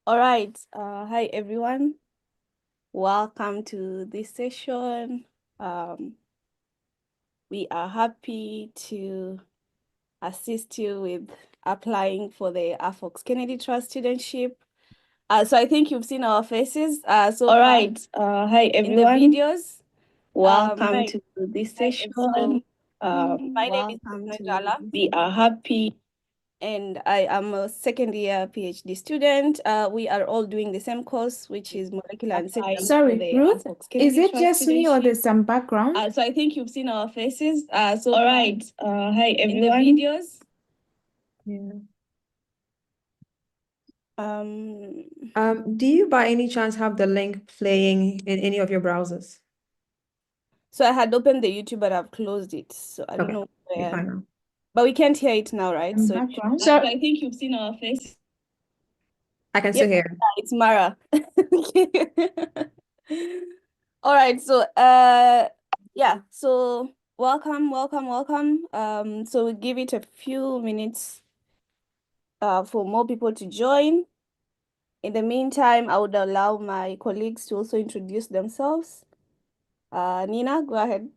All right. Hi, everyone. Welcome to this session. We are happy to assist you with applying for the Afox Kennedy Trust Studentship. So I think you've seen our faces so All far right. Hi, in the everyone. videos. Welcome Hi. to this Hi, everyone. session. My name is Welcome to Najala, we are happy. and I am a second year PhD student. We are all doing the same course, which is molecular ancestry for Sorry, the Ruth, Afox is Kennedy it Trust just me or Studentship. there's some background? So I think you've seen our faces so All far right. Hi, in the everyone. videos. Yeah. Um, Do you by any chance have the link playing in any of your browsers? so I had opened the YouTube, but I've closed it. So I don't Okay, know you're where, fine now. but we can't hear it now, right? Some So background? so I think you've seen our faces. I can still Yep, hear. it's Mara. All right, so yeah, so welcome. So we'll give it a few minutes for more people to join. In the meantime, I would allow my colleagues to also introduce themselves. Nina, go ahead.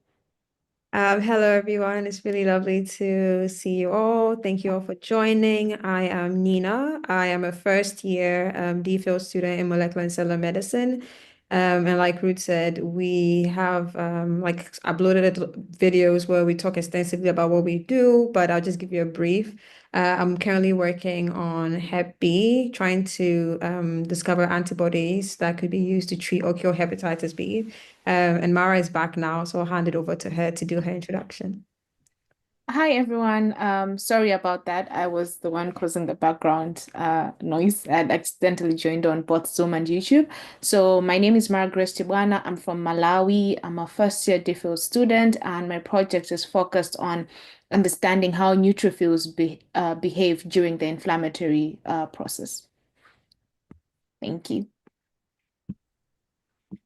Hello, everyone. It's really lovely to see you all. Thank you all for joining. I am Nina. I am a first year DPhil student in molecular and cellular medicine. And like Ruth said, we have like uploaded videos where we talk extensively about what we do, but I'll just give you a brief. I'm currently working on Hep B, trying to discover antibodies that could be used to treat or cure hepatitis B. And Mara is back now, so I'll hand it over to her to do her introduction. Hi everyone. Sorry about that. I was the one causing the background noise. I'd accidentally joined on both Zoom and YouTube. So my name is Margaret Tibwana. I'm from Malawi. I'm a first year DPhil student, and my project is focused on understanding how neutrophils behave during the inflammatory process. Thank you.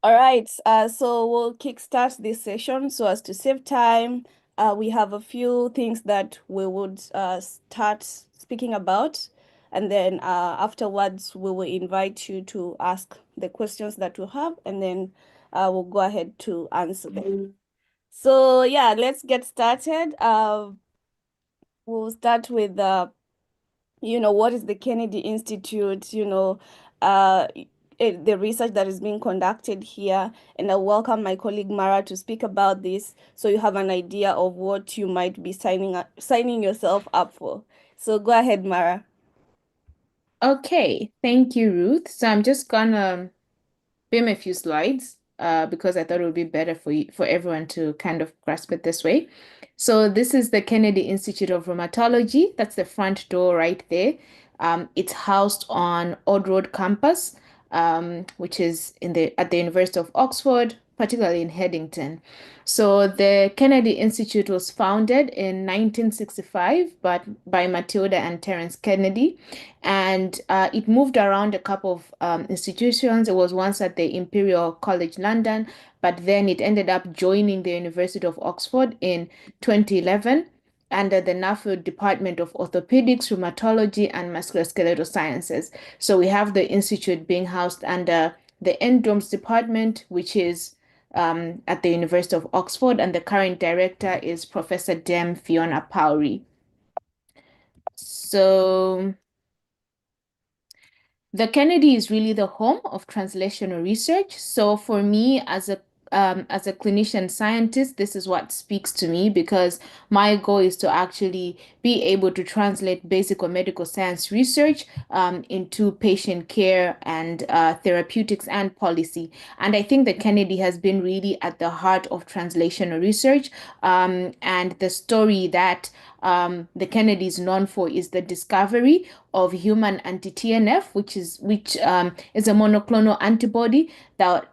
All right, so we'll kickstart this session so as to save time. We have a few things that we would start speaking about, and then afterwards we will invite you to ask the questions that you have, and then we'll go ahead to answer them. So yeah, let's get started. We'll start with what is the Kennedy Institute, the research that is being conducted here. And I welcome my colleague Mara to speak about this so you have an idea of what you might be signing yourself up for. So go ahead, Mara. Okay, thank you, Ruth. So I'm just gonna beam a few slides because I thought it would be better for everyone to kind of grasp it this way. So this is the Kennedy Institute of Rheumatology. That's the front door right there. It's housed on Old Road campus, which is at the University of Oxford, particularly in Headington. So the Kennedy Institute was founded in 1965 by Matilda and Terence Kennedy, and it moved around a couple of institutions. It was once at the Imperial College London, but then it ended up joining the University of Oxford in 2011 under the NAFU Department of Orthopedics, Rheumatology, and Musculoskeletal Sciences. So we have the institute being housed under the Endomes Department, which is at the University of Oxford, and the current director is Professor Dem Fiona Powry. So the Kennedy is really the home of translational research. So for me, as a clinician scientist, this is what speaks to me because my goal is to actually be able to translate basic or medical science research into patient care and therapeutics and policy. And I think that Kennedy has been really at the heart of translational research. And the story that the Kennedy is known for is the discovery of human anti-TNF, which is a monoclonal antibody that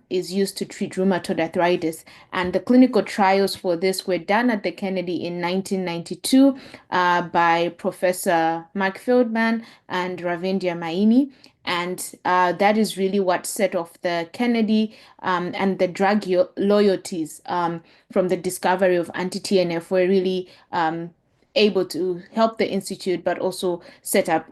is used to treat rheumatoid arthritis. And the clinical trials for this were done at the Kennedy in 1992 by Professor Mark Feldman and Ravindra Maini. And that is really what set off the Kennedy and the drug loyalties from the discovery of anti-TNF were really able to help the institute, but also set up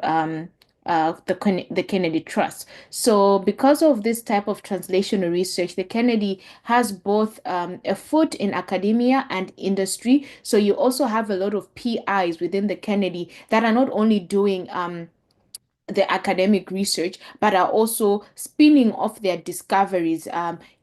the Kennedy Trust. So because of this type of translational research, the Kennedy has both a foot in academia and industry. So you also have a lot of PIs within the Kennedy that are not only doing the academic research, but are also spinning off their discoveries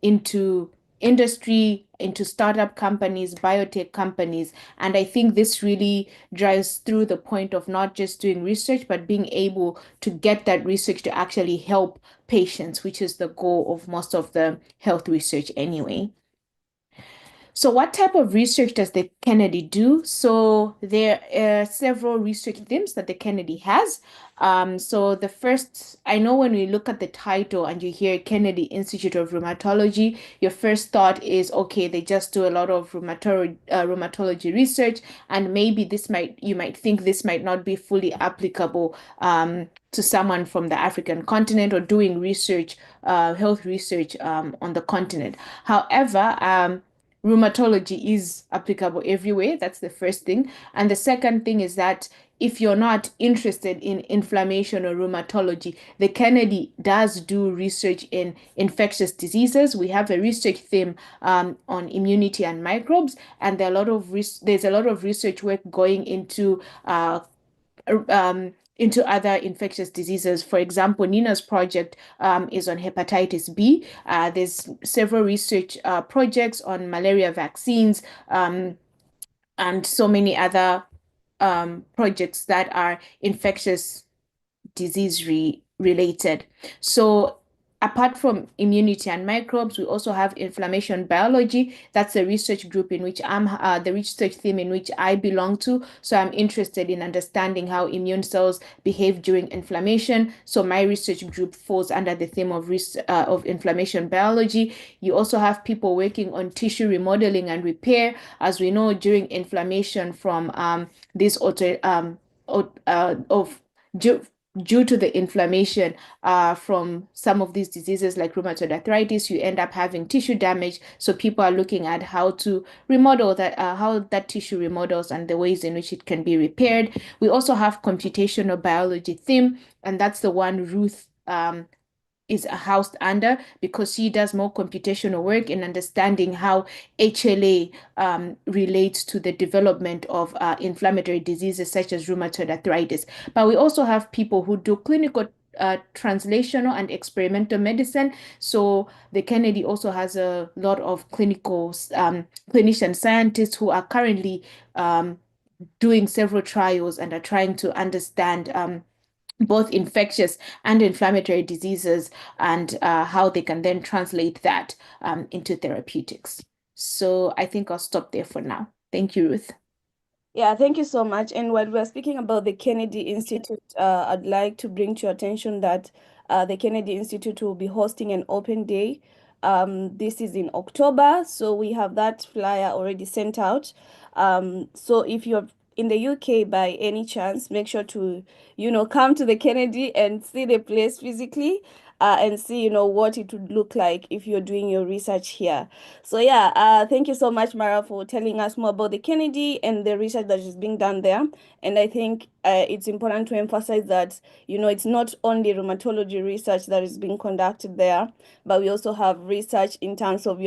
into industry, into startup companies, biotech companies. And I think this really drives through the point of not just doing research, but being able to get that research to actually help patients, which is the goal of most of the health research anyway. So what type of research does the Kennedy do? So there are several research themes that the Kennedy has. So the first, I know when we look at the title and you hear Kennedy Institute of Rheumatology, your first thought is, okay, they just do a lot of rheumatology research, and maybe you might think this might not be fully applicable to someone from the African continent or doing research, health research on the continent. However, rheumatology is applicable everywhere. That's the first thing. And the second thing is that if you're not interested in inflammation or rheumatology, the Kennedy does do research in infectious diseases. We have a research theme on immunity and microbes, and there's a lot of research work going into other infectious diseases. For example, Nina's project is on hepatitis B. There's several research projects on malaria vaccines and so many other projects that are infectious disease related. So apart from immunity and microbes, we also have inflammation biology. That's the research group in which the research theme in which I belong to. So I'm interested in understanding how immune cells behave during inflammation. So my research group falls under the theme of inflammation biology. You also have people working on tissue remodeling and repair. As we know, during inflammation from this due to the inflammation from some of these diseases like rheumatoid arthritis, you end up having tissue damage. So people are looking at how to remodel that, how that tissue remodels and the ways in which it can be repaired. We also have computational biology theme, and that's the one Ruth is housed under, because she does more computational work in understanding how HLA relates to the development of inflammatory diseases such as rheumatoid arthritis. But we also have people who do clinical translational and experimental medicine. So the Kennedy also has a lot of clinician scientists who are currently doing several trials and are trying to understand both infectious and inflammatory diseases and how they can then translate that into therapeutics. So I think I'll stop there for now. Thank you, Ruth. Yeah, thank you so much. And while we're speaking about the Kennedy Institute, I'd like to bring to your attention that the Kennedy Institute will be hosting an open day. This is in October, so we have that flyer already sent out. So if you're in the UK by any chance, make sure to, come to the Kennedy and see the place physically. And see, what it would look like if you're doing your research here. So yeah, thank you so much, Mara, for telling us more about the Kennedy and the research that is being done there. And I think it's important to emphasize that, it's not only rheumatology research that is being conducted there, but we also have research in terms of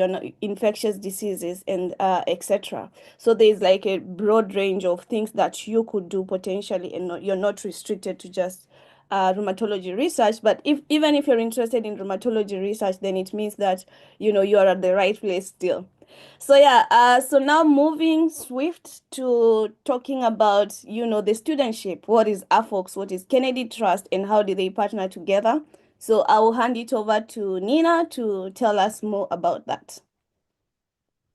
infectious diseases and etc. So there's like a broad range of things that you could do potentially, and you're not restricted to just rheumatology research. But even if you're interested in rheumatology research, then it means that you are at the right place still. So yeah, so now moving swift to talking about the studentship. What is AfOx? What is Kennedy Trust, and how do they partner together? So I will hand it over to Nina to tell us more about that.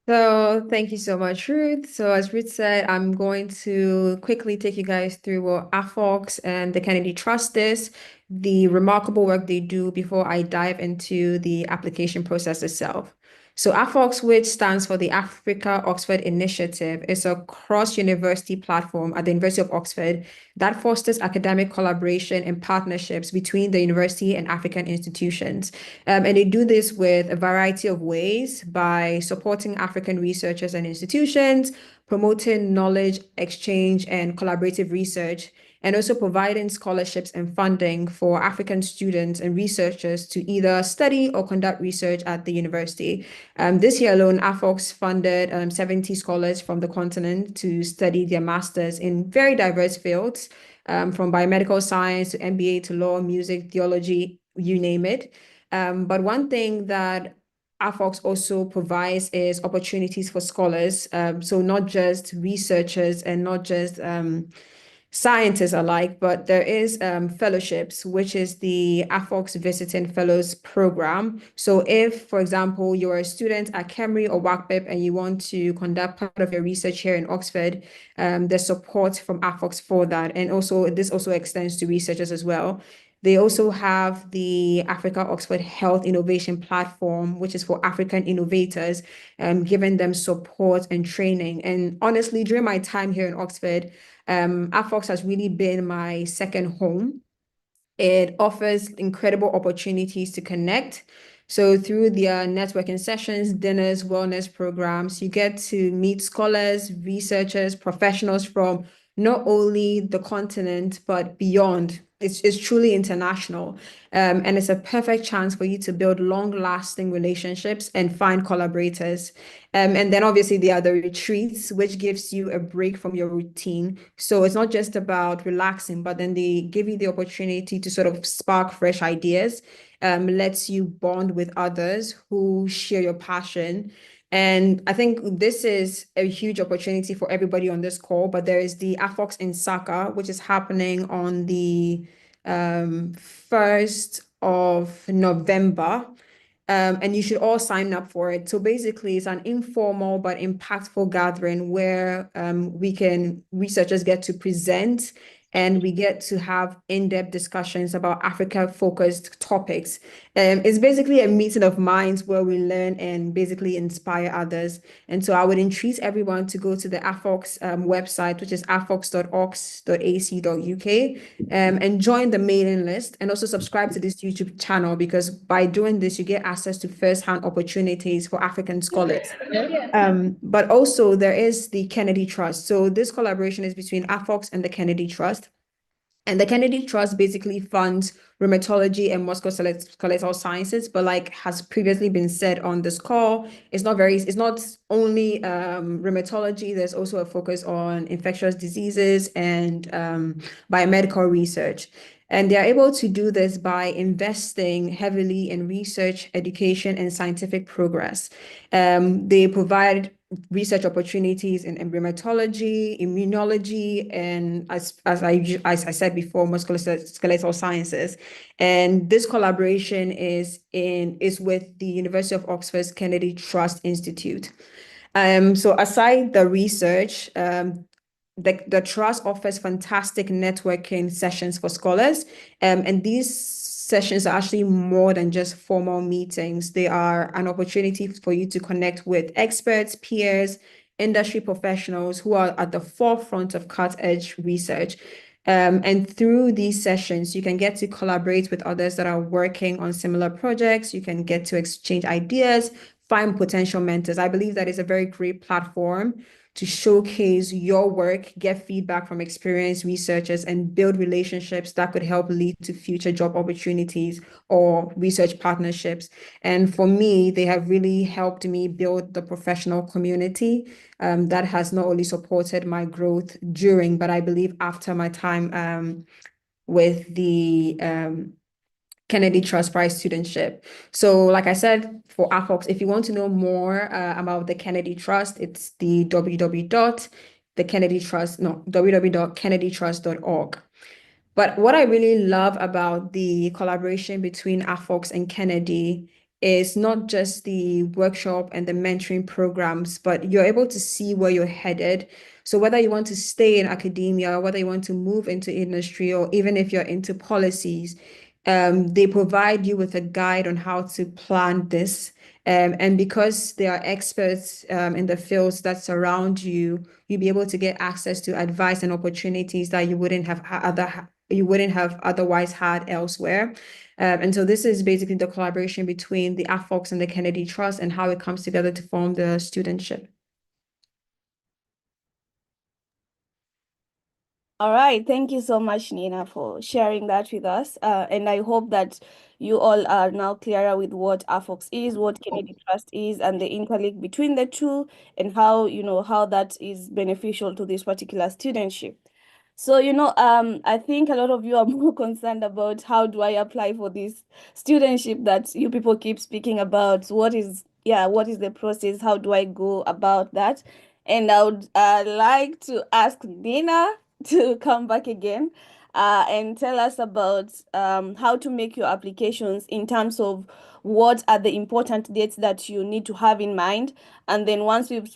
So thank you so much, Ruth. So as Ruth said, I'm going to quickly take you guys through what AfOx and the Kennedy Trust is, the remarkable work they do before I dive into the application process itself. So AfOx, which stands for the Africa Oxford Initiative, is a cross-university platform at the University of Oxford that fosters academic collaboration and partnerships between the university and African institutions. And they do this with a variety of ways by supporting African researchers and institutions, promoting knowledge exchange and collaborative research, and also providing scholarships and funding for African students and researchers to either study or conduct research at the university. This year alone, AfOx funded 70 scholars from the continent to study their masters in very diverse fields, from biomedical science to MBA to law, music, theology, you name it. But one thing that AfOx also provides is opportunities for scholars. So not just researchers and not just scientists alike, but there is fellowships, which is the AfOx Visiting Fellows Program. So if, for example, you're a student at Kemry or WACBIP and you want to conduct part of your research here in Oxford, there's support from AfOx for that. And also, this also extends to researchers as well. They also have the Africa Oxford Health Innovation Platform, which is for African innovators, giving them support and training. And honestly, during my time here in Oxford, AfOx has really been my second home. It offers incredible opportunities to connect. So through their networking sessions, dinners, wellness programs, you get to meet scholars, researchers, professionals from not only the continent, but beyond. It's truly international. And it's a perfect chance for you to build long-lasting relationships and find collaborators. And then obviously there are the retreats, which gives you a break from your routine. So it's not just about relaxing, but then they give you the opportunity to sort of spark fresh ideas, lets you bond with others who share your passion. And I think this is a huge opportunity for everybody on this call, but there is the AfOx in Saka, which is happening on the 1st of November. And you should all sign up for it. So basically, it's an informal but impactful gathering where researchers get to present and we get to have in-depth discussions about Africa-focused topics. It's basically a meeting of minds where we learn and basically inspire others. And so I would entreat everyone to go to the AfOx website, which is afox.ox.ac.uk, and join the mailing list and also subscribe to this YouTube channel, because by doing this, you get access to first-hand opportunities for African scholars. But also there is the Kennedy Trust. So this collaboration is between AfOx and the Kennedy Trust. And the Kennedy Trust basically funds rheumatology and musculoskeletal sciences, but like has previously been said on this call, it's not only rheumatology, there's also a focus on infectious diseases and biomedical research. And they're able to do this by investing heavily in research, education, and scientific progress. They provide research opportunities in rheumatology, immunology, and as I said before, musculoskeletal sciences. And this collaboration is with the University of Oxford's Kennedy Trust Institute. So aside the research, the trust offers fantastic networking sessions for scholars, and these sessions are actually more than just formal meetings. They are an opportunity for you to connect with experts, peers, industry professionals who are at the forefront of cutting-edge research. And through these sessions, you can get to collaborate with others that are working on similar projects. You can get to exchange ideas, find potential mentors. I believe that is a very great platform to showcase your work, get feedback from experienced researchers, and build relationships that could help lead to future job opportunities or research partnerships. And for me, they have really helped me build the professional community that has not only supported my growth during, but I believe after my time with the Kennedy Trust Prize Studentship. So like I said, for AfOx, if you want to know more about the Kennedy Trust, it's the www.kennedytrust.org. But what I really love about the collaboration between AfOx and Kennedy is not just the workshop and the mentoring programs, but you're able to see where you're headed. So whether you want to stay in academia, whether you want to move into industry, or even if you're into policies, they provide you with a guide on how to plan this. And because they are experts in the fields that surround you, you'll be able to get access to advice and opportunities that you wouldn't have otherwise had elsewhere. And so this is basically the collaboration between the AfOx and the Kennedy Trust and how it comes together to form the studentship. All right, thank you so much, Nina, for sharing that with us. And I hope that you all are now clearer with what AFOX is, what Kennedy Trust is, and the interlink between the two, and how, how that is beneficial to this particular studentship. So, I think a lot of you are more concerned about how do I apply for this studentship that you people keep speaking about. What is the process? How do I go about that? And I would like to ask Nina to come back again and tell us about how to make your applications in terms of what are the important dates that you need to have in mind. And then once we've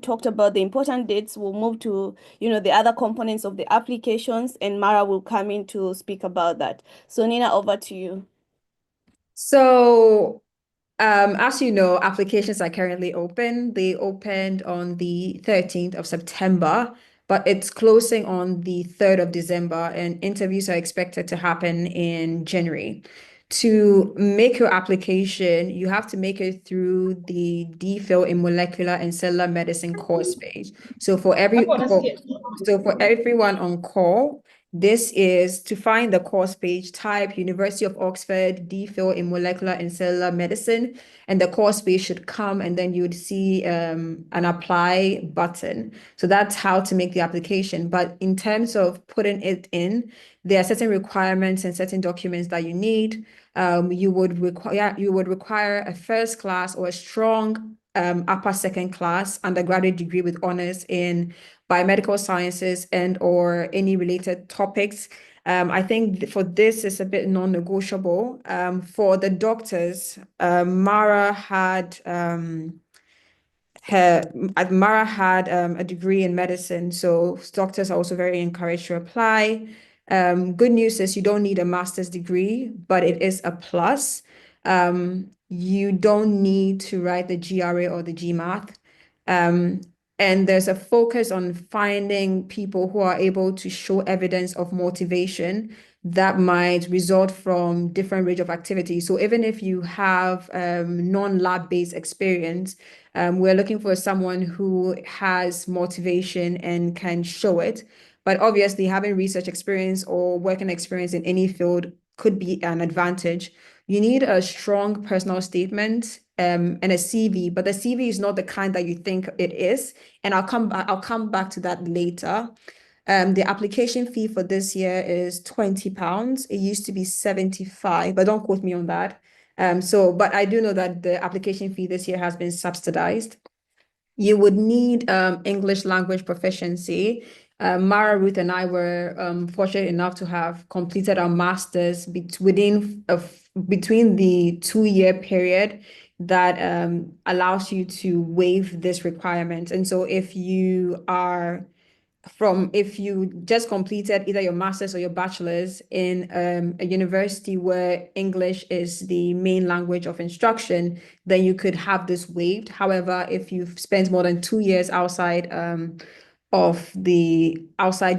talked about the important dates, we'll move to the other components of the applications, and Mara will come in to speak about that. So Nina, over to you. So, as you know, applications are currently open. They opened on the 13th of September, but it's closing on the 3rd of December, and interviews are expected to happen in January. To make your application, you have to make it through the DPhil in Molecular and Cellular Medicine course page. So for everyone on call, this is to find the course page, type University of Oxford, DPhil in Molecular and Cellular Medicine, and the course page should come, and then you would see an apply button. So that's how to make the application. But in terms of putting it in, there are certain requirements and certain documents that you need. You would require a first class or a strong upper second class undergraduate degree with honors in biomedical sciences and or any related topics. I think for this is a bit non-negotiable. For the doctors, Mara had a degree in medicine, so doctors are also very encouraged to apply. Good news is you don't need a master's degree, but it is a plus. You don't need to write the GRE or the GMAT. And there's a focus on finding people who are able to show evidence of motivation that might result from different range of activities. So even if you have non-lab based experience, we're looking for someone who has motivation and can show it. But obviously, having research experience or working experience in any field could be an advantage. You need a strong personal statement and a CV, but the CV is not the kind that you think it is. And I'll come back to that later. The application fee for this year is £20. It used to be 75, but don't quote me on that. But I do know that the application fee this year has been subsidized. You would need English language proficiency. Mara, Ruth, and I were fortunate enough to have completed our masters between the 2-year period that allows you to waive this requirement. And so if you just completed either your master's or your bachelor's in a university where English is the main language of instruction, then you could have this waived. However, if you've spent more than 2 years outside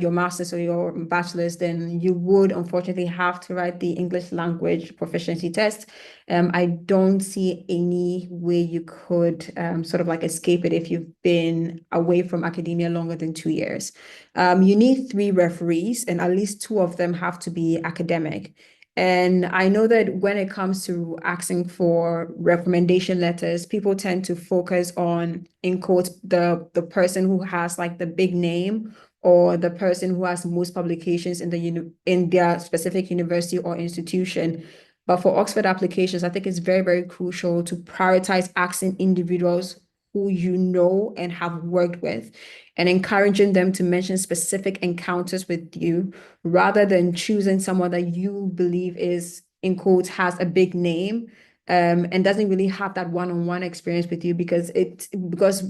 your master's or your bachelor's, then you would unfortunately have to write the English language proficiency test. I don't see any way you could sort of like escape it if you've been away from academia longer than 2 years. You need 3 referees, and at least 2 of them have to be academic. And I know that when it comes to asking for recommendation letters, people tend to focus on, in quotes, the person who has like the big name or the person who has most publications in their specific university or institution. But for Oxford applications, I think it's very, very crucial to prioritize asking individuals who you know and have worked with and encouraging them to mention specific encounters with you rather than choosing someone that you believe is, in quotes, has a big name and doesn't really have that one-on-one experience with you because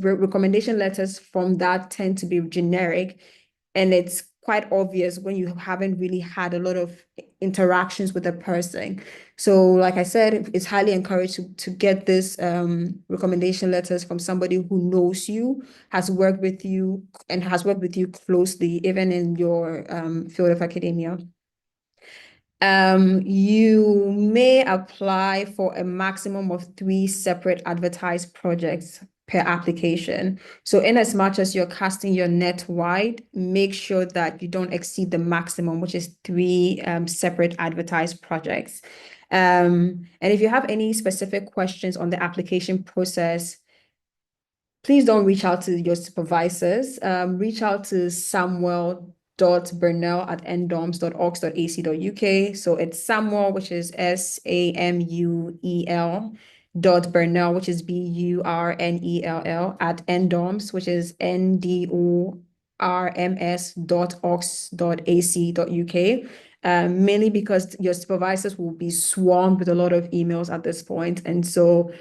recommendation letters from that tend to be generic, and it's quite obvious when you haven't really had a lot of interactions with a person. So like I said, it's highly encouraged to get this recommendation letters from somebody who knows you, has worked with you, and has worked with you closely, even in your field of academia. You may apply for a maximum of 3 separate advertised projects. per application. So in as much as you're casting your net wide, make sure that you don't exceed the maximum, which is 3 separate advertised projects. And if you have any specific questions on the application process, please don't reach out to your supervisors. Reach out to samuel.burnell@ndoms.org.ac.uk. So it's Samuel, which is SAMUEL, Burnell, which is BURNELL, at ndoms, which is NDORMS.orgs.ac.uk. Mainly because your supervisors will be swarmed with a lot of emails at this point, and so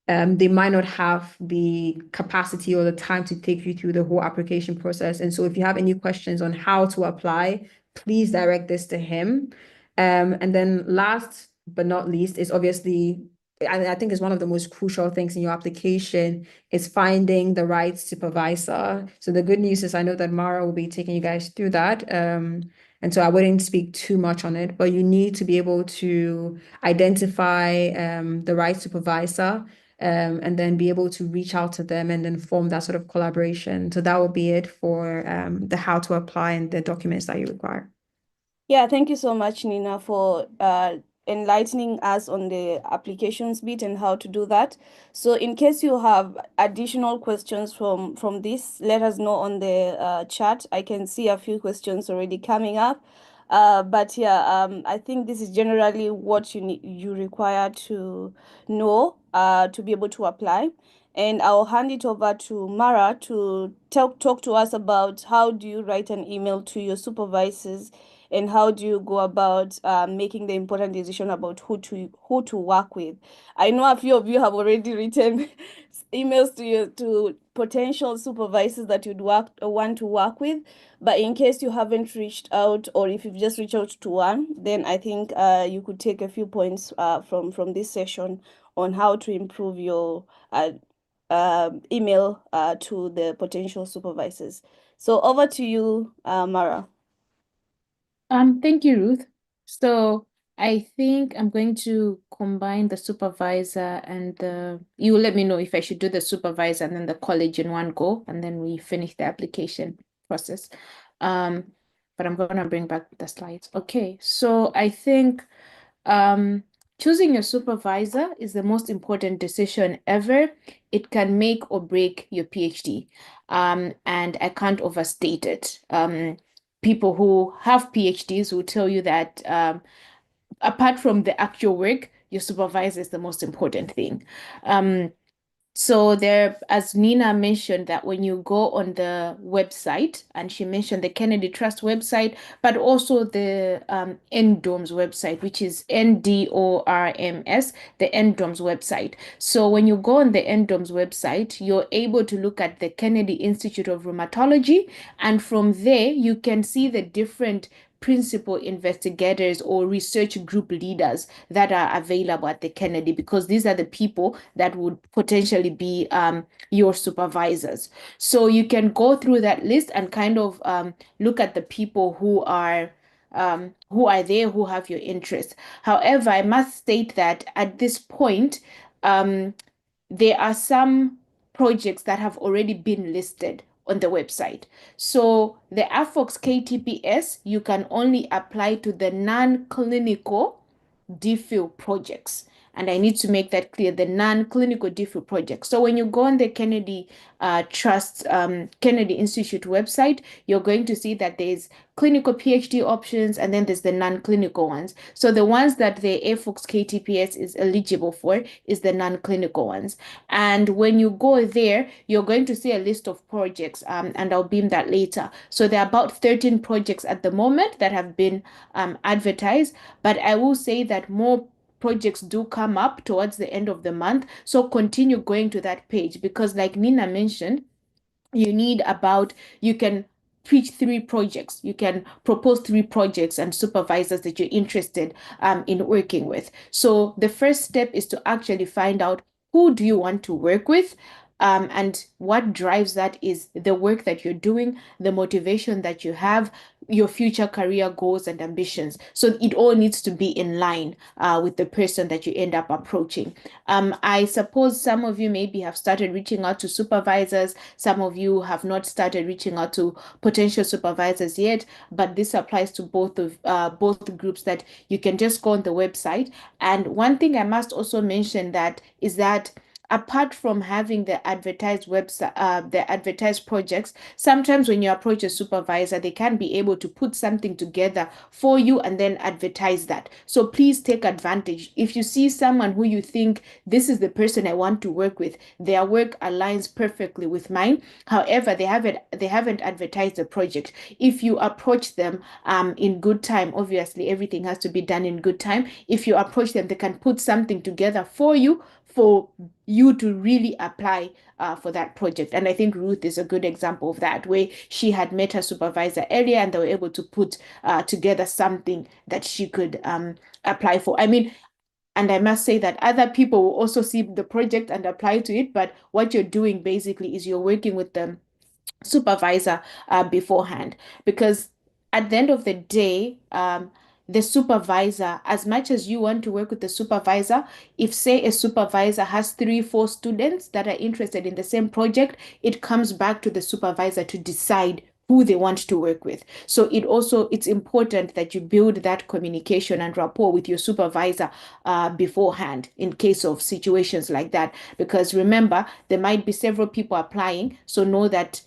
they might not have the capacity or the time to take you through the whole application process. And so if you have any questions on how to apply, please direct this to him. And then last but not least is obviously, I think is one of the most crucial things in your application is finding the right supervisor. So the good news is I know that Mara will be taking you guys through that. And so I wouldn't speak too much on it, but you need to be able to identify the right supervisor, and then be able to reach out to them and then form that sort of collaboration. So that will be it for the how to apply and the documents that you require. Yeah, thank you so much, Nina, for enlightening us on the applications bit and how to do that. So in case you have additional questions from this, let us know on the chat. I can see a few questions already coming up. But yeah, I think this is generally what you require to know to be able to apply. And I'll hand it over to Mara to talk to us about how do you write an email to your supervisors and how do you go about making the important decision about who to work with. I know a few of you have already written emails to potential supervisors that you'd want to work with, but in case you haven't reached out, or if you've just reached out to one, then I think you could take a few points from this session on how to improve your email to the potential supervisors. So over to you, Mara. Thank you, Ruth. So I think I'm going to combine the supervisor and you will let me know if I should do the supervisor and then the college in one go, and then we finish the application process. But I'm gonna bring back the slides. Okay, so I think choosing your supervisor is the most important decision ever. It can make or break your PhD. And I can't overstate it. People who have PhDs will tell you that apart from the actual work, your supervisor is the most important thing. So there, as Nina mentioned, that when you go on the website, and she mentioned the Kennedy Trust website, but also the NDOMS website, which is NDORMS, the NDOMS website. So when you go on the NDOMS website, you're able to look at the Kennedy Institute of Rheumatology, and from there you can see the different principal investigators or research group leaders that are available at the Kennedy, because these are the people that would potentially be your supervisors. So you can go through that list and kind of look at the people who are there, who have your interest. However, I must state that at this point, there are some projects that have already been listed on the website. So the AfOx KTPS, you can only apply to the non-clinical DPhil projects. And I need to make that clear, the non-clinical DPhil projects. So when you go on the Kennedy Trust, Kennedy Institute website, you're going to see that there's clinical PhD options, and then there's the non-clinical ones. So the ones that the AfOx KTPS is eligible for is the non-clinical ones. And when you go there, you're going to see a list of projects, and I'll beam that later. So there are about 13 projects at the moment that have been advertised, but I will say that more projects do come up towards the end of the month. So continue going to that page, because like Nina mentioned, you can pitch 3 projects. You can propose 3 projects and supervisors that you're interested in working with. So the first step is to actually find out who do you want to work with. And what drives that is the work that you're doing, the motivation that you have, your future career goals and ambitions. So it all needs to be in line with the person that you end up approaching. I suppose some of you maybe have started reaching out to supervisors. Some of you have not started reaching out to potential supervisors yet, but this applies to both groups, that you can just go on the website. And one thing I must also mention that is that apart from having the advertised website, the advertised projects, sometimes when you approach a supervisor, they can be able to put something together for you and then advertise that. So please take advantage. If you see someone who you think this is the person I want to work with, their work aligns perfectly with mine. However, they haven't advertised the project. If you approach them in good time, obviously everything has to be done in good time. If you approach them, they can put something together for you to really apply for that project. And I think Ruth is a good example of that, where she had met her supervisor earlier and they were able to put together something that she could apply for. I mean, and I must say that other people will also see the project and apply to it. But what you're doing basically is you're working with them supervisor beforehand, because at the end of the day, the supervisor, as much as you want to work with the supervisor, if say a supervisor has 3 4 students that are interested in the same project, it comes back to the supervisor to decide who they want to work with. So it's important that you build that communication and rapport with your supervisor beforehand in case of situations like that, because remember, there might be several people applying, so know that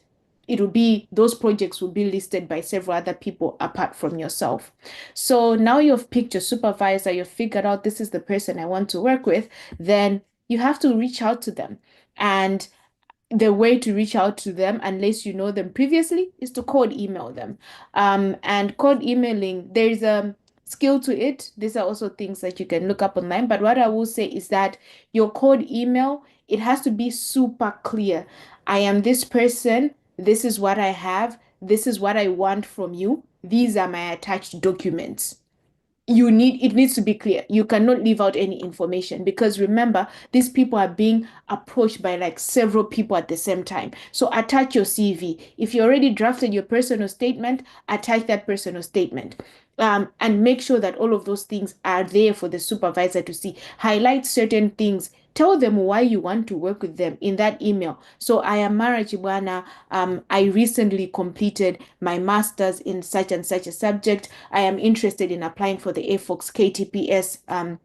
those projects will be listed by several other people apart from yourself. So now you've picked your supervisor, you've figured out this is the person I want to work with, then you have to reach out to them. And the way to reach out to them, unless you know them previously, is to cold email them. And cold emailing, there's a skill to it. These are also things that you can look up online. But what I will say is that your cold email, it has to be super clear. I am this person. This is what I have. This is what I want from you. These are my attached documents. It needs to be clear. You cannot leave out any information, because remember, these people are being approached by like several people at the same time. So attach your CV. If you already drafted your personal statement, attach that personal statement. And make sure that all of those things are there for the supervisor to see. Highlight certain things. Tell them why you want to work with them in that email. So I am Mara Chibwana. I recently completed my master's in such and such a subject. I am interested in applying for the AfOx KTPS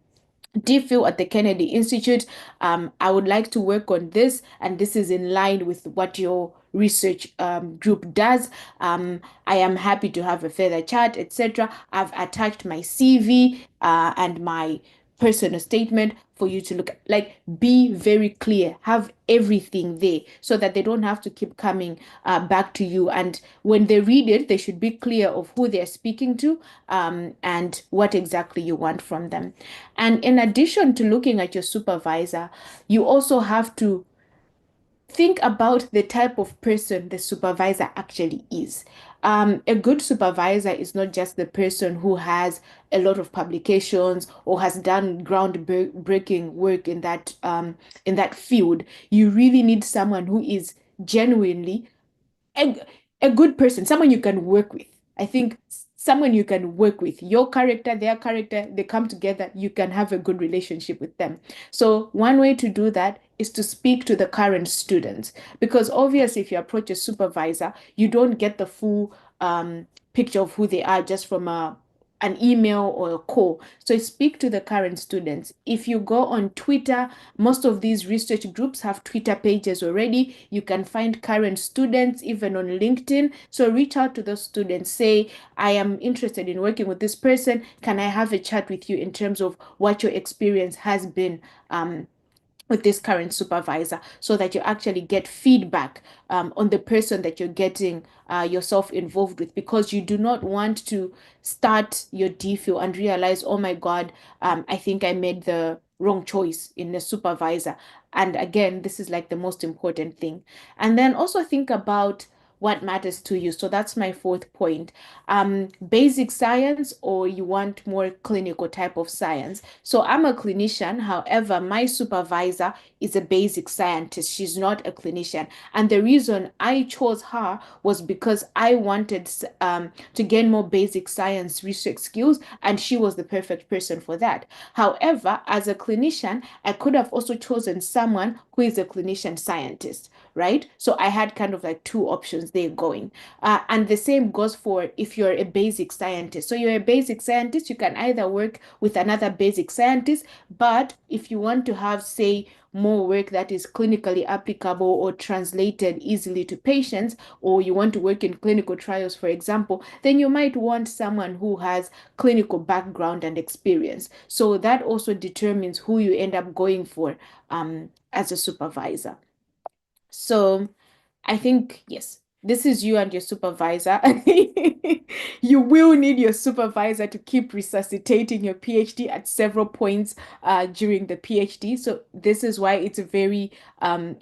DPhil at the Kennedy Institute. I would like to work on this, and this is in line with what your research group does. I am happy to have a further chat, etc. I've attached my CV and my personal statement for you to look at. Like, be very clear, have everything there so that they don't have to keep coming back to you. And when they read it, they should be clear of who they're speaking to and what exactly you want from them. And in addition to looking at your supervisor, you also have to think about the type of person the supervisor actually is. A good supervisor is not just the person who has a lot of publications or has done groundbreaking work in that field. You really need someone who is genuinely a, a good person, someone you can work with. I think someone you can work with, your character, their character, they come together, you can have a good relationship with them. So one way to do that is to speak to the current students, because obviously if you approach a supervisor, you don't get the full picture of who they are just from an email or a call. So speak to the current students. If you go on Twitter, most of these research groups have Twitter pages already. You can find current students even on LinkedIn. So reach out to those students. Say, I am interested in working with this person. Can I have a chat with you in terms of what your experience has been with this current supervisor, so that you actually get feedback on the person that you're getting yourself involved with, because you do not want to start your DPhil and realize, oh my God, I think I made the wrong choice in the supervisor. And again, this is like the most important thing. And then also think about what matters to you. So that's my fourth point. Basic science, or you want more clinical type of science. So I'm a clinician. However, my supervisor is a basic scientist. She's not a clinician. And the reason I chose her was because I wanted to gain more basic science research skills, and she was the perfect person for that. However, as a clinician, I could have also chosen someone who is a clinician scientist, right? So I had kind of like two options there going. And the same goes for if you're a basic scientist. So you're a basic scientist, you can either work with another basic scientist, but if you want to have, say, more work that is clinically applicable or translated easily to patients, or you want to work in clinical trials, for example, then you might want someone who has clinical background and experience. So that also determines who you end up going for as a supervisor. So I think, yes, this is you and your supervisor. You will need your supervisor to keep resuscitating your PhD at several points during the PhD. So this is why it's very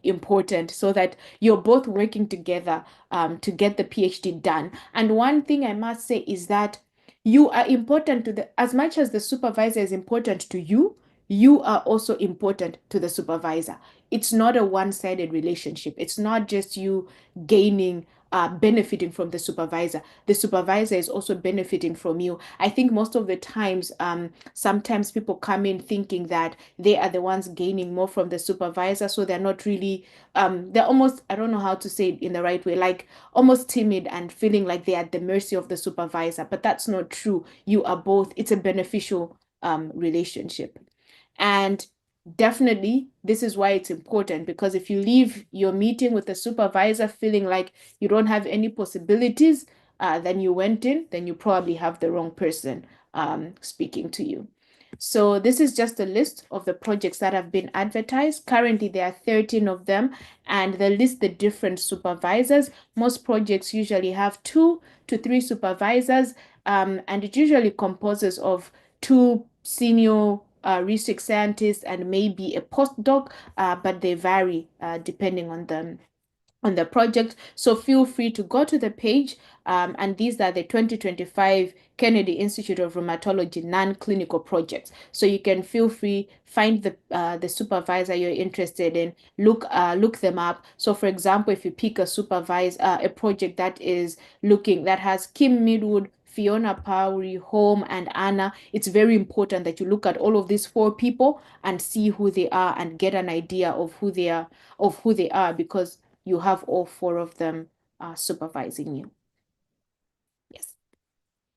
important, so that you're both working together to get the PhD done. And one thing I must say is that you are important to as much as the supervisor is important to you, you are also important to the supervisor. It's not a one-sided relationship. It's not just you gaining benefiting from the supervisor. The supervisor is also benefiting from you. I think most of the times, sometimes people come in thinking that they are the ones gaining more from the supervisor, so they're not really, they're almost, I don't know how to say it in the right way, like almost timid and feeling like they're at the mercy of the supervisor. But that's not true. You are both, it's a beneficial relationship. And definitely, this is why it's important, because if you leave your meeting with the supervisor feeling like you don't have any possibilities, then you went in, then you probably have the wrong person speaking to you. So this is just a list of the projects that have been advertised. Currently, there are 13 of them, and they list the different supervisors. Most projects usually have 2 to 3 supervisors, and it usually composes of 2 senior research scientists and maybe a postdoc, but they vary depending on the project. So feel free to go to the page, and these are the 2025 Kennedy Institute of Rheumatology non-clinical projects. So you can feel free, find the supervisor you're interested in, look them up. So for example, if you pick a project that has Kim Midwood, Fiona Powry, Home, and Anna, it's very important that you look at all of these 4 people and see who they are and get an idea of who they are, because you have all 4 of them supervising you. Yes.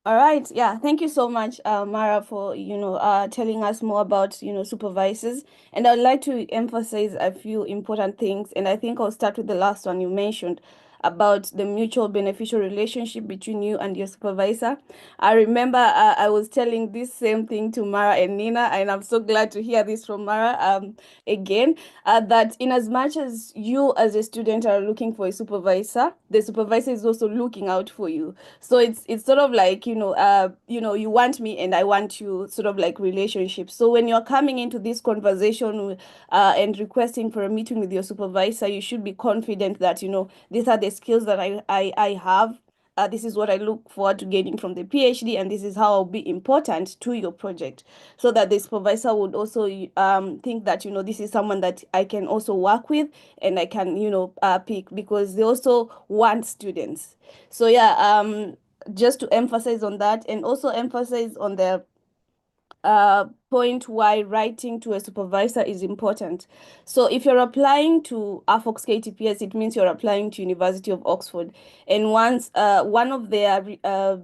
All right. Yeah. Thank you so much, Mara, for, telling us more about, supervisors. And I'd like to emphasize a few important things. And I think I'll start with the last one you mentioned about the mutual beneficial relationship between you and your supervisor. I remember I was telling this same thing to Mara and Nina, and I'm so glad to hear this from Mara again, that in as much as you as a student are looking for a supervisor, the supervisor is also looking out for you. So it's sort of like, you want me and I want you, sort of like relationship. So when you're coming into this conversation and requesting for a meeting with your supervisor, you should be confident that, these are the skills that I have. This is what I look forward to getting from the PhD, and this is how I'll be important to your project, so that the supervisor would also think that, this is someone that I can also work with and I can, pick, because they also want students. So yeah, just to emphasize on that, and also emphasize on the point why writing to a supervisor is important. So if you're applying to AfOx KTPS, it means you're applying to University of Oxford. And once one of the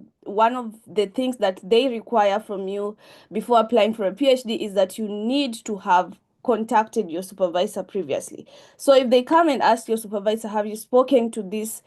things that they require from you before applying for a PhD is that you need to have contacted your supervisor previously. So if they come and ask your supervisor, have you spoken to this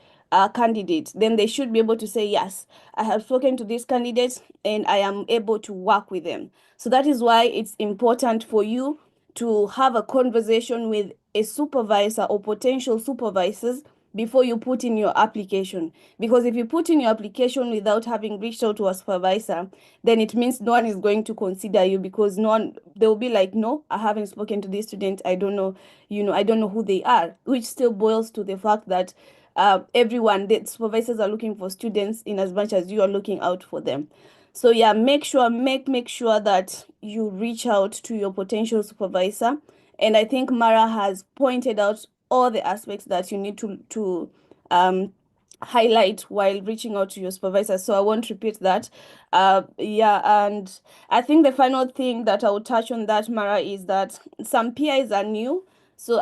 candidate, then they should be able to say, yes, I have spoken to these candidates and I am able to work with them. So that is why it's important for you to have a conversation with a supervisor or potential supervisors before you put in your application. Because if you put in your application without having reached out to a supervisor, then it means no one is going to consider you, because they will be like, no, I haven't spoken to this student. I don't know, I don't know who they are, which still boils to the fact that everyone, the supervisors are looking for students in as much as you are looking out for them. So yeah, make sure that you reach out to your potential supervisor. And I think Mara has pointed out all the aspects that you need to highlight while reaching out to your supervisor. So I won't repeat that. Yeah, and I think the final thing that I will touch on that, Mara, is that some PIs are new. So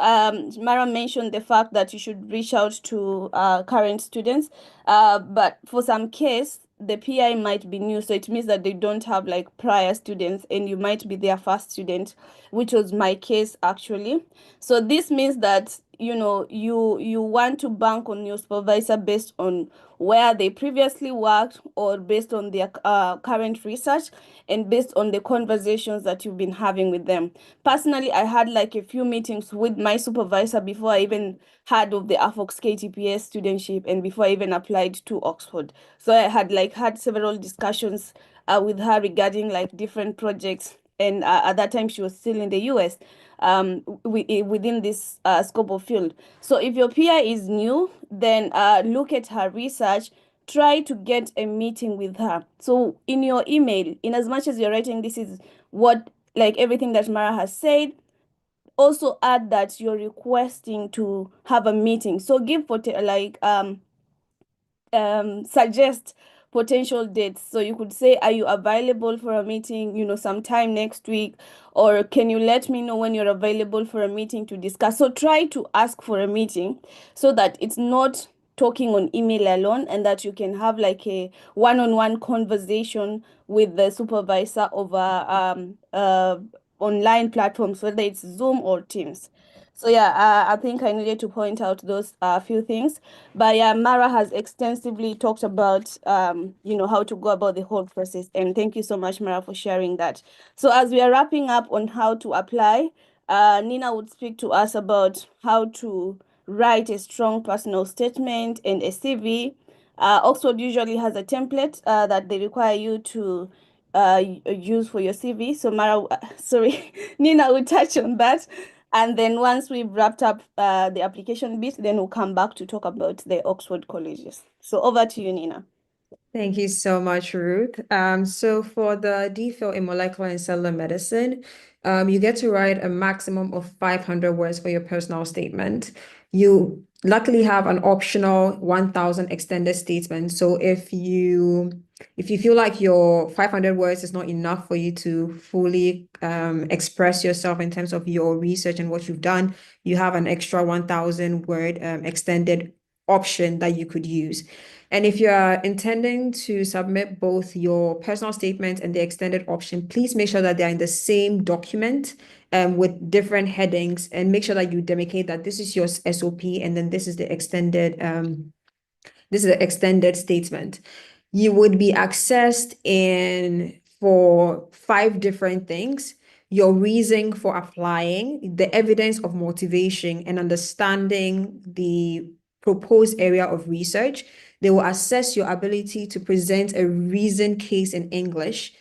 Mara mentioned the fact that you should reach out to current students. But for some case, the PI might be new, so it means that they don't have like prior students, and you might be their first student, which was my case actually. So this means that you want to bank on your supervisor based on where they previously worked, or based on their current research, and based on the conversations that you've been having with them. Personally, I had like a few meetings with my supervisor before I even heard of the AfOx KTPS studentship, and before I even applied to Oxford. So I had several discussions with her regarding like different projects, and at that time she was still in the US, within this scope of field. So if your peer is new, then look at her research, try to get a meeting with her. So in your email, in as much as you're writing, this is what, like everything that Mara has said, also add that you're requesting to have a meeting. So give suggest potential dates. So you could say, are you available for a meeting, sometime next week? Or can you let me know when you're available for a meeting to discuss? So try to ask for a meeting, so that it's not talking on email alone, and that you can have like a one-on-one conversation with the supervisor over online platforms, whether it's Zoom or Teams. So yeah, I think I needed to point out those few things. But yeah, Mara has extensively talked about how to go about the whole process. And thank you so much, Mara, for sharing that. So as we are wrapping up on how to apply, Nina would speak to us about how to write a strong personal statement and a CV. Oxford usually has a template that they require you to use for your CV. So Mara, sorry, Nina will touch on that. And then once we've wrapped up the application bit, then we'll come back to talk about the Oxford colleges. So over to you, Nina. Thank you so much, Ruth. So for the DPhil in molecular and cellular medicine, you get to write a maximum of 500 words for your personal statement. You luckily have an optional 1,000 extended statement. So if you feel like your 500 words is not enough for you to fully express yourself in terms of your research and what you've done, you have an extra 1,000 word extended option that you could use. And if you are intending to submit both your personal statement and the extended option, please make sure that they're in the same document with different headings, and make sure that you demarcate that this is your SOP and then this is the extended statement. You would be accessed for 5 different things: your reason for applying, the evidence of motivation, and understanding the proposed area of research. They will assess your ability to present a reasoned case in English,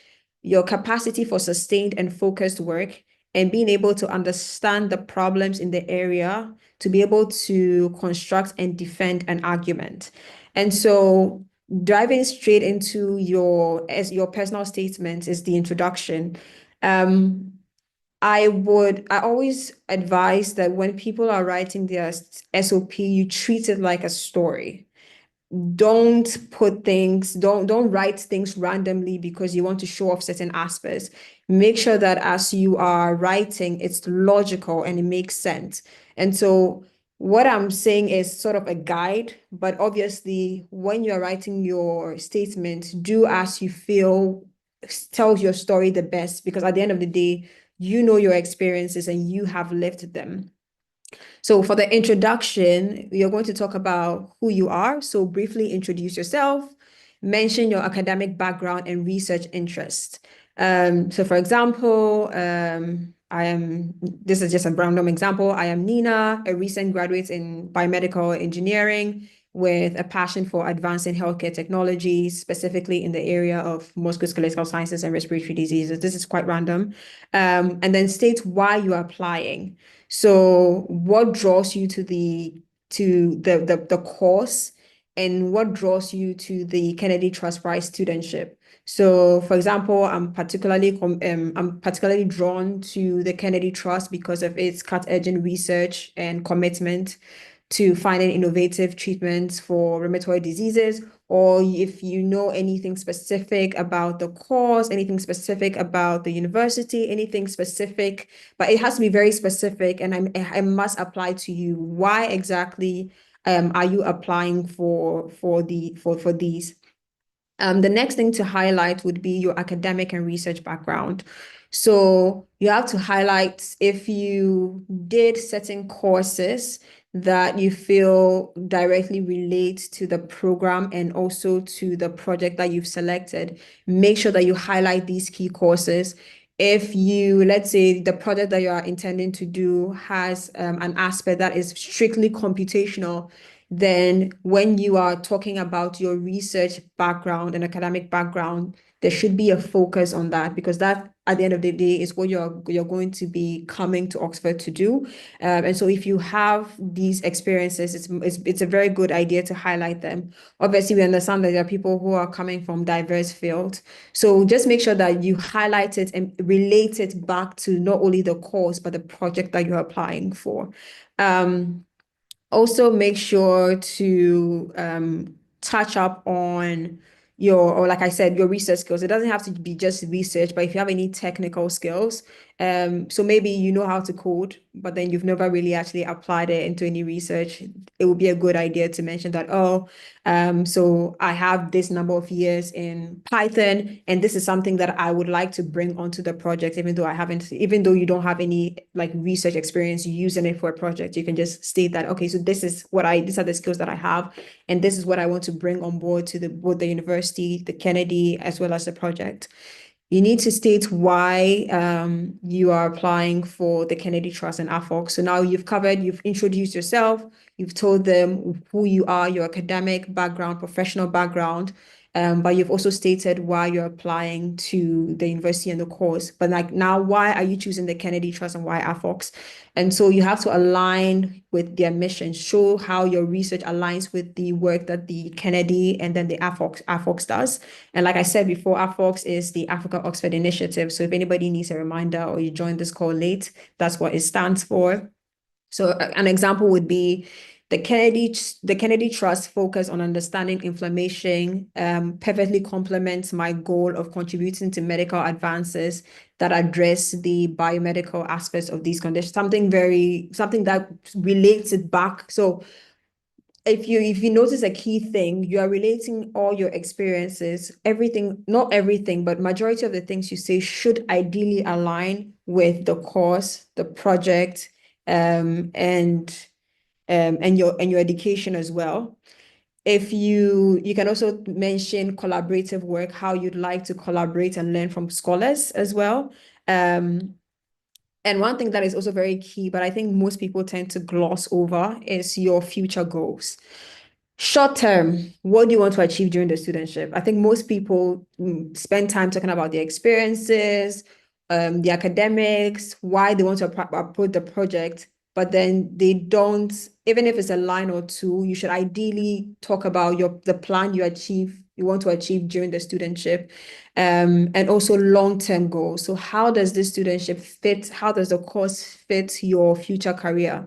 your capacity for sustained and focused work, and being able to understand the problems in the area to be able to construct and defend an argument. And so diving straight into your personal statements is the introduction. I always advise that when people are writing their SOP, you treat it like a story. Don't write things randomly because you want to show off certain aspects. Make sure that as you are writing, it's logical and it makes sense. And so what I'm saying is sort of a guide, but obviously when you're writing your statement, do as you feel tells your story the best, because at the end of the day, you know your experiences and you have lived them. So for the introduction, you're going to talk about who you are. So briefly introduce yourself, mention your academic background and research interest. So for example, this is just a random example. I am Nina, a recent graduate in biomedical engineering with a passion for advancing healthcare technologies, specifically in the area of musculoskeletal sciences and respiratory diseases. This is quite random. And then state why you are applying. So what draws you to to the course and what draws you to the Kennedy Trust Prize Studentship. So, for example, I'm particularly drawn to the Kennedy Trust because of its cutting-edge research and commitment to finding innovative treatments for rheumatoid diseases, or if you know anything specific about the course, anything specific about the university, anything specific, but it has to be very specific, and I must apply to you. Why exactly are you applying for these? The next thing to highlight would be your academic and research background. So you have to highlight if you did certain courses that you feel directly relate to the program and also to the project that you've selected. Make sure that you highlight these key courses. If you, let's say, the project that you are intending to do has an aspect that is strictly computational, then when you are talking about your research background and academic background, there should be a focus on that, because that, at the end of the day, is what you're going to be coming to Oxford to do. And so if you have these experiences, it's a very good idea to highlight them. Obviously, we understand that there are people who are coming from diverse fields. So just make sure that you highlight it and relate it back to not only the course, but the project that you're applying for. Also make sure to touch up on or like I said, your research skills. It doesn't have to be just research, but if you have any technical skills, so maybe you know how to code, but then you've never really actually applied it into any research, it would be a good idea to mention that, so I have this number of years in Python, and this is something that I would like to bring onto the project, even though you don't have any like research experience using it for a project. You can just state that, okay, so these are the skills that I have, and this is what I want to bring on board to both the university, the Kennedy, as well as the project. You need to state why you are applying for the Kennedy Trust and AfOx. So now you've introduced yourself, you've told them who you are, your academic background, professional background, but you've also stated why you're applying to the university and the course. But like now, why are you choosing the Kennedy Trust and why AfOx? And so you have to align with their mission, show how your research aligns with the work that the Kennedy and then the AfOx does. And like I said before, AfOx is the Africa Oxford Initiative. So if anybody needs a reminder or you joined this call late, that's what it stands for. So an example would be the Kennedy Trust focus on understanding inflammation perfectly complements my goal of contributing to medical advances that address the biomedical aspects of these conditions. Something that relates it back. So if you notice a key thing, you are relating all your experiences, everything, not everything, but majority of the things you say should ideally align with the course, the project, and your education as well. If you can also mention collaborative work, how you'd like to collaborate and learn from scholars as well. And one thing that is also very key, but I think most people tend to gloss over, is your future goals. Short term, what do you want to achieve during the studentship? I think most people spend time talking about their experiences, the academics, why they want to approach the project, but then they don't, even if it's a line or two, you should ideally talk about the plan you want to achieve during the studentship, and also long-term goals. So how does this studentship fit? How does the course fit your future career?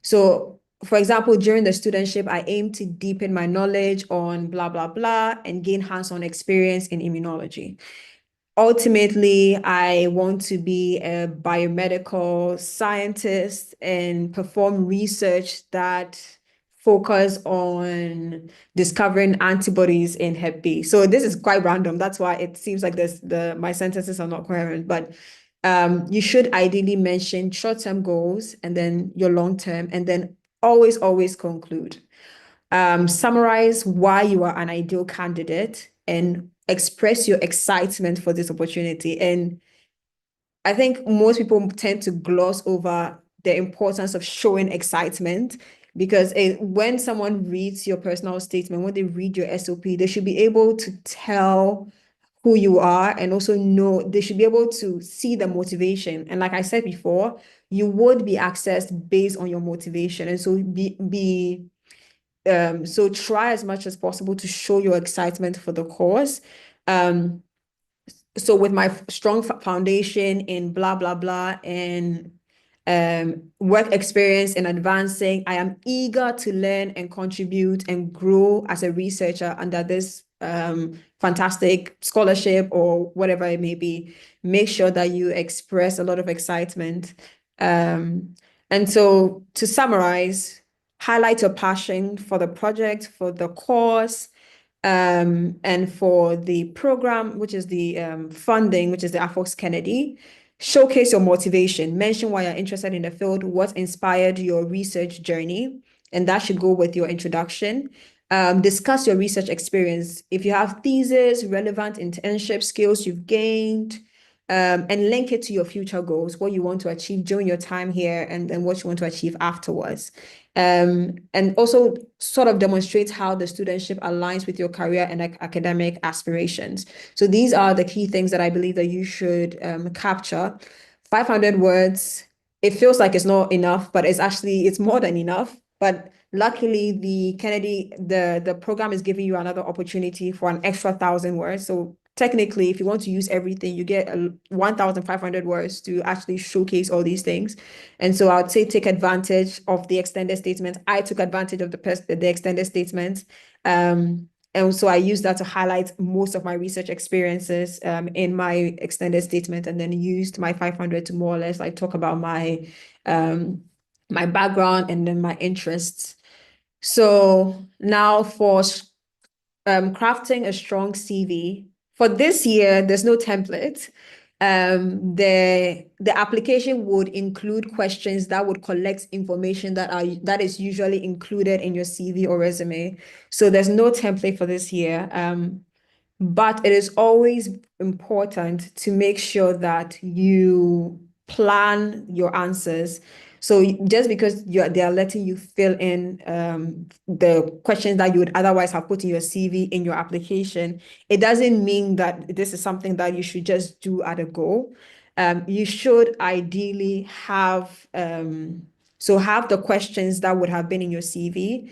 So, for example, during the studentship, I aim to deepen my knowledge on blah, blah, blah, and gain hands-on experience in immunology. Ultimately, I want to be a biomedical scientist and perform research that focus on discovering antibodies in Hep B. So this is quite random. That's why it seems like my sentences are not coherent, but you should ideally mention short-term goals and then your long-term, and then always conclude. Summarize why you are an ideal candidate and express your excitement for this opportunity. And I think most people tend to gloss over the importance of showing excitement, because when someone reads your personal statement, when they read your SOP, they should be able to tell who you are, and also know they should be able to see the motivation. And like I said before, you would be accessed based on your motivation. And so so try as much as possible to show your excitement for the course. So with my strong foundation in blah blah blah and work experience in advancing, I am eager to learn and contribute and grow as a researcher under this fantastic scholarship or whatever it may be. Make sure that you express a lot of excitement. And so to summarize, highlight your passion for the project, for the course, and for the program, which is the funding, which is the Afox Kennedy. Showcase your motivation. Mention why you're interested in the field, what inspired your research journey, and that should go with your introduction. Discuss your research experience. If you have thesis, relevant internship skills you've gained, and link it to your future goals, what you want to achieve during your time here and what you want to achieve afterwards. And also sort of demonstrate how the studentship aligns with your career and academic aspirations. So these are the key things that I believe that you should capture. 500 words, it feels like it's not enough, but it's more than enough. But luckily, the program is giving you another opportunity for an extra 1,000 words. So technically, if you want to use everything, you get 1,500 words to actually showcase all these things. And so I would say take advantage of the extended statement. I took advantage of the extended statement. And so I used that to highlight most of my research experiences in my extended statement, and then used my 500 to more or less like talk about my background and then my interests. So now for crafting a strong CV. For this year, there's no template. The application would include questions that would collect information that is usually included in your CV or resume. So there's no template for this year. But it is always important to make sure that you plan your answers. So just because they are letting you fill in the questions that you would otherwise have put in your CV in your application, it doesn't mean that this is something that you should just do at a go. You should ideally have the questions that would have been in your CV,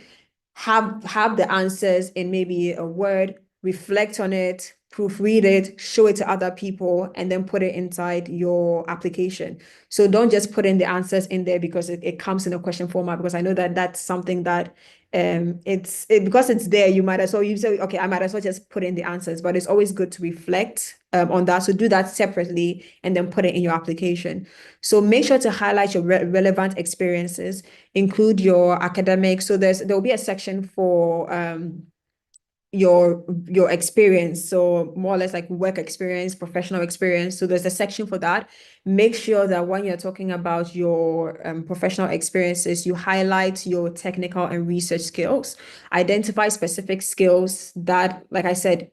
have the answers in maybe a word, reflect on it, proofread it, show it to other people, and then put it inside your application. So don't just put in the answers in there because it comes in a question format, because I know that that's something that because it's there, you say, okay, I might as well just put in the answers, but it's always good to reflect on that. So do that separately and then put it in your application. So make sure to highlight your relevant experiences, include your academics. So there'll be a section for your experience, so more or less like work experience, professional experience. So there's a section for that. Make sure that when you're talking about your professional experiences, you highlight your technical and research skills. Identify specific skills that, like I said,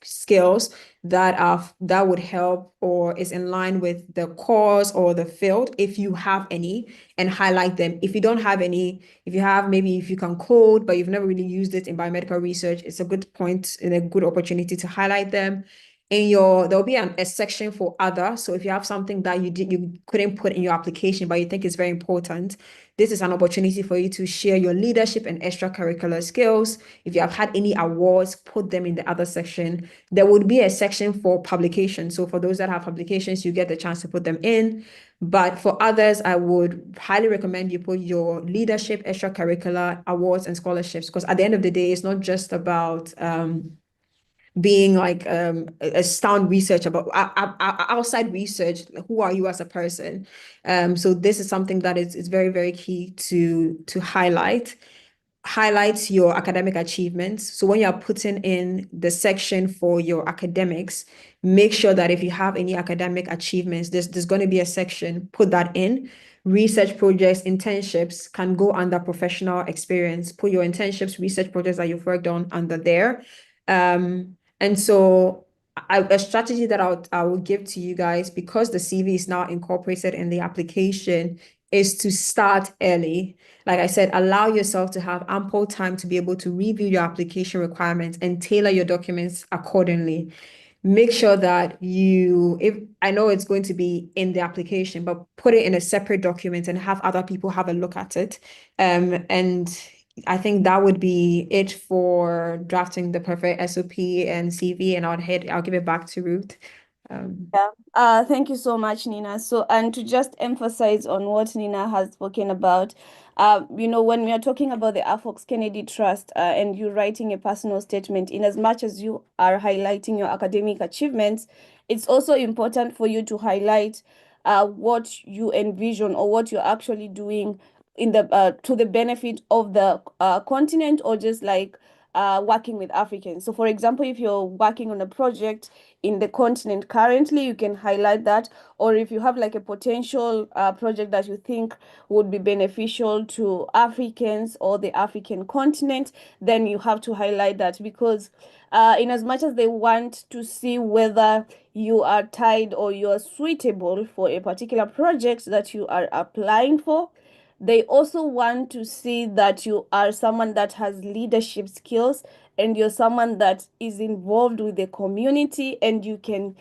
skills that would help or is in line with the course or the field, if you have any, and highlight them. If you don't have any, if you can code, but you've never really used it in biomedical research, it's a good point and a good opportunity to highlight them. There'll be a section for other. So if you have something that you couldn't put in your application, but you think is very important, this is an opportunity for you to share your leadership and extracurricular skills. If you have had any awards, put them in the other section. There would be a section for publication. So for those that have publications, you get the chance to put them in. But for others, I would highly recommend you put your leadership, extracurricular awards and scholarships, because at the end of the day, it's not just about being like a sound research about outside research. Who are you as a person? So this is something that is very, very key to highlight. Highlights your academic achievements. So when you're putting in the section for your academics, make sure that if you have any academic achievements, there's going to be a section, put that in. Research projects, internships can go under professional experience. Put your internships, research projects that you've worked on under there. And so a strategy that I would give to you guys, because the CV is now incorporated in the application, is to start early. Like I said, allow yourself to have ample time to be able to review your application requirements and tailor your documents accordingly. Make sure that if I know it's going to be in the application, but put it in a separate document and have other people have a look at it. And I think that would be it for drafting the perfect SOP and CV, and I'll give it back to Ruth. Yeah. Thank you so much, Nina. So, and to just emphasize on what Nina has spoken about, when we are talking about the Afox Kennedy Trust, and you writing a personal statement, in as much as you are highlighting your academic achievements, it's also important for you to highlight what you envision or what you're actually doing in the to the benefit of the continent, or just like working with Africans. So, for example, if you're working on a project in the continent currently, you can highlight that. Or if you have like a potential project that you think would be beneficial to Africans or the African continent, then you have to highlight that, because in as much as they want to see whether you are tied or you are suitable for a particular project that you are applying for, they also want to see that you are someone that has leadership skills, and you're someone that is involved with the community, and you can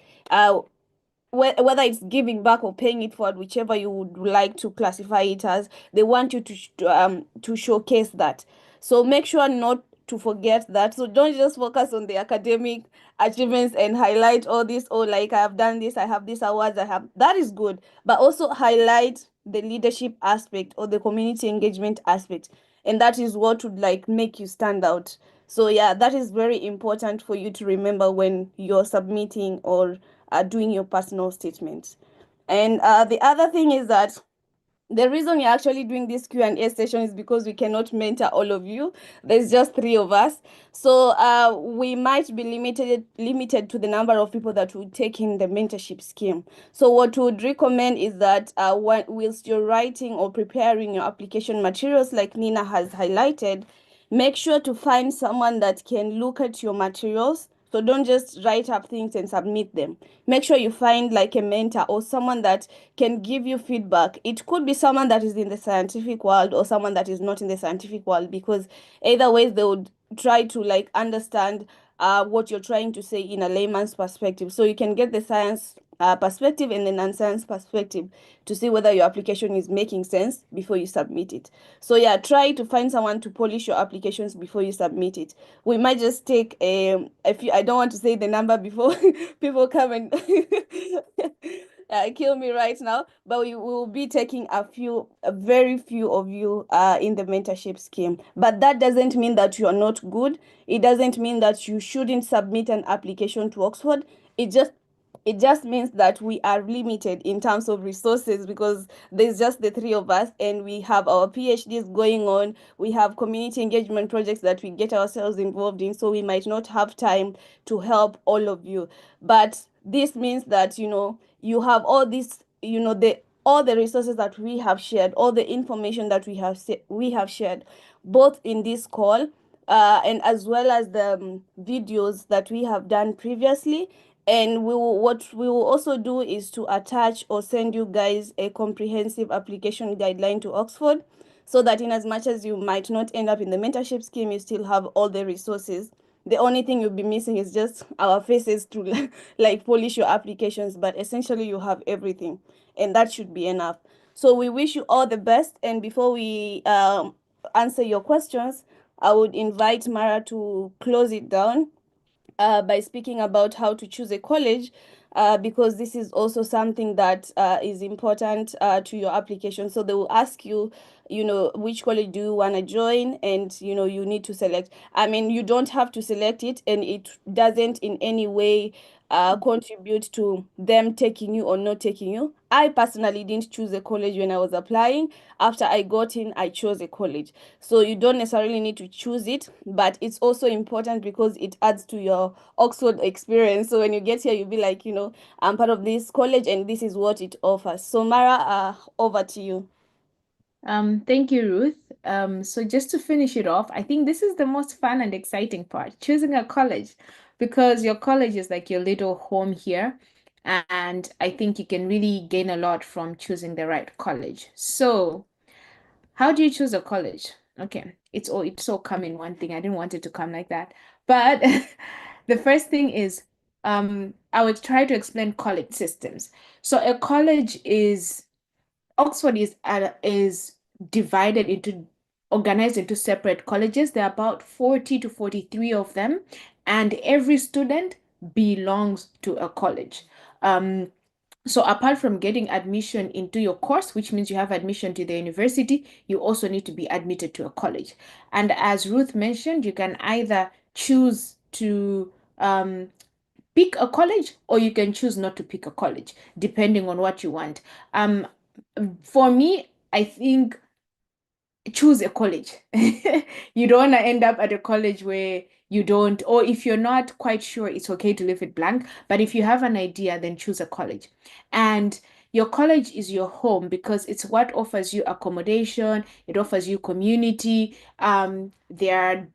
whether it's giving back or paying it forward, whichever you would like to classify it as, they want you to showcase that. So make sure not to forget that. So don't just focus on the academic achievements and highlight all this, oh, like I have done this, I have these awards, I have, that is good, but also highlight the leadership aspect or the community engagement aspect, and that is what would like make you stand out. So yeah, that is very important for you to remember when you're submitting or doing your personal statements. And the other thing is that the reason we're actually doing this Q&A session is because we cannot mentor all of you. There's just three of us. So we might be limited to the number of people that would take in the mentorship scheme. So what we would recommend is that whilst you're writing or preparing your application materials, like Nina has highlighted, make sure to find someone that can look at your materials. So don't just write up things and submit them. Make sure you find like a mentor or someone that can give you feedback. It could be someone that is in the scientific world or someone that is not in the scientific world, because either ways they would try to like understand what you're trying to say in a layman's perspective. So you can get the science perspective and the non-science perspective to see whether your application is making sense before you submit it. So yeah, try to find someone to polish your applications before you submit it. We might just take a few, I don't want to say the number before people come and kill me right now, but we will be taking a very few of you in the mentorship scheme. But that doesn't mean that you are not good. It doesn't mean that you shouldn't submit an application to Oxford. It just means that we are limited in terms of resources, because there's just the three of us, and we have our PhDs going on. We have community engagement projects that we get ourselves involved in, so we might not have time to help all of you. But this means that, you have all this, all the resources that we have shared, all the information that we have shared, both in this call, and as well as the videos that we have done previously. And what we will also do is to attach or send you guys a comprehensive application guideline to Oxford, so that in as much as you might not end up in the mentorship scheme, you still have all the resources. The only thing you'll be missing is just our faces to like polish your applications, but essentially you have everything, and that should be enough. So we wish you all the best. And before we answer your questions, I would invite Mara to close it down by speaking about how to choose a college, because this is also something that is important to your application. So they will ask you, which college do you want to join, and you need to select. I mean, you don't have to select it, and it doesn't in any way contribute to them taking you or not taking you. I personally didn't choose a college when I was applying. After I got in, I chose a college. So you don't necessarily need to choose it, but it's also important because it adds to your Oxford experience. So when you get here, you'll be like, I'm part of this college and this is what it offers. So Mara, over to you. Thank you, Ruth. So just to finish it off, I think this is the most fun and exciting part, choosing a college, because your college is like your little home here. And I think you can really gain a lot from choosing the right college. So, how do you choose a college? Okay, it's all come in one thing. I didn't want it to come like that. But the first thing is I would try to explain college systems. So a college is Oxford is divided into organized into separate colleges. There are about 40 to 43 of them, and every student belongs to a college. Um, so apart from getting admission into your course, which means you have admission to the university, you also need to be admitted to a college. And as Ruth mentioned, you can either choose to pick a college or you can choose not to pick a college, depending on what you want. Um, for me, I think choose a college. You don't want to end up at a college where you don't, or if you're not quite sure, it's okay to leave it blank. But if you have an idea, then choose a college. And your college is your home because it's what offers you accommodation, it offers you community. There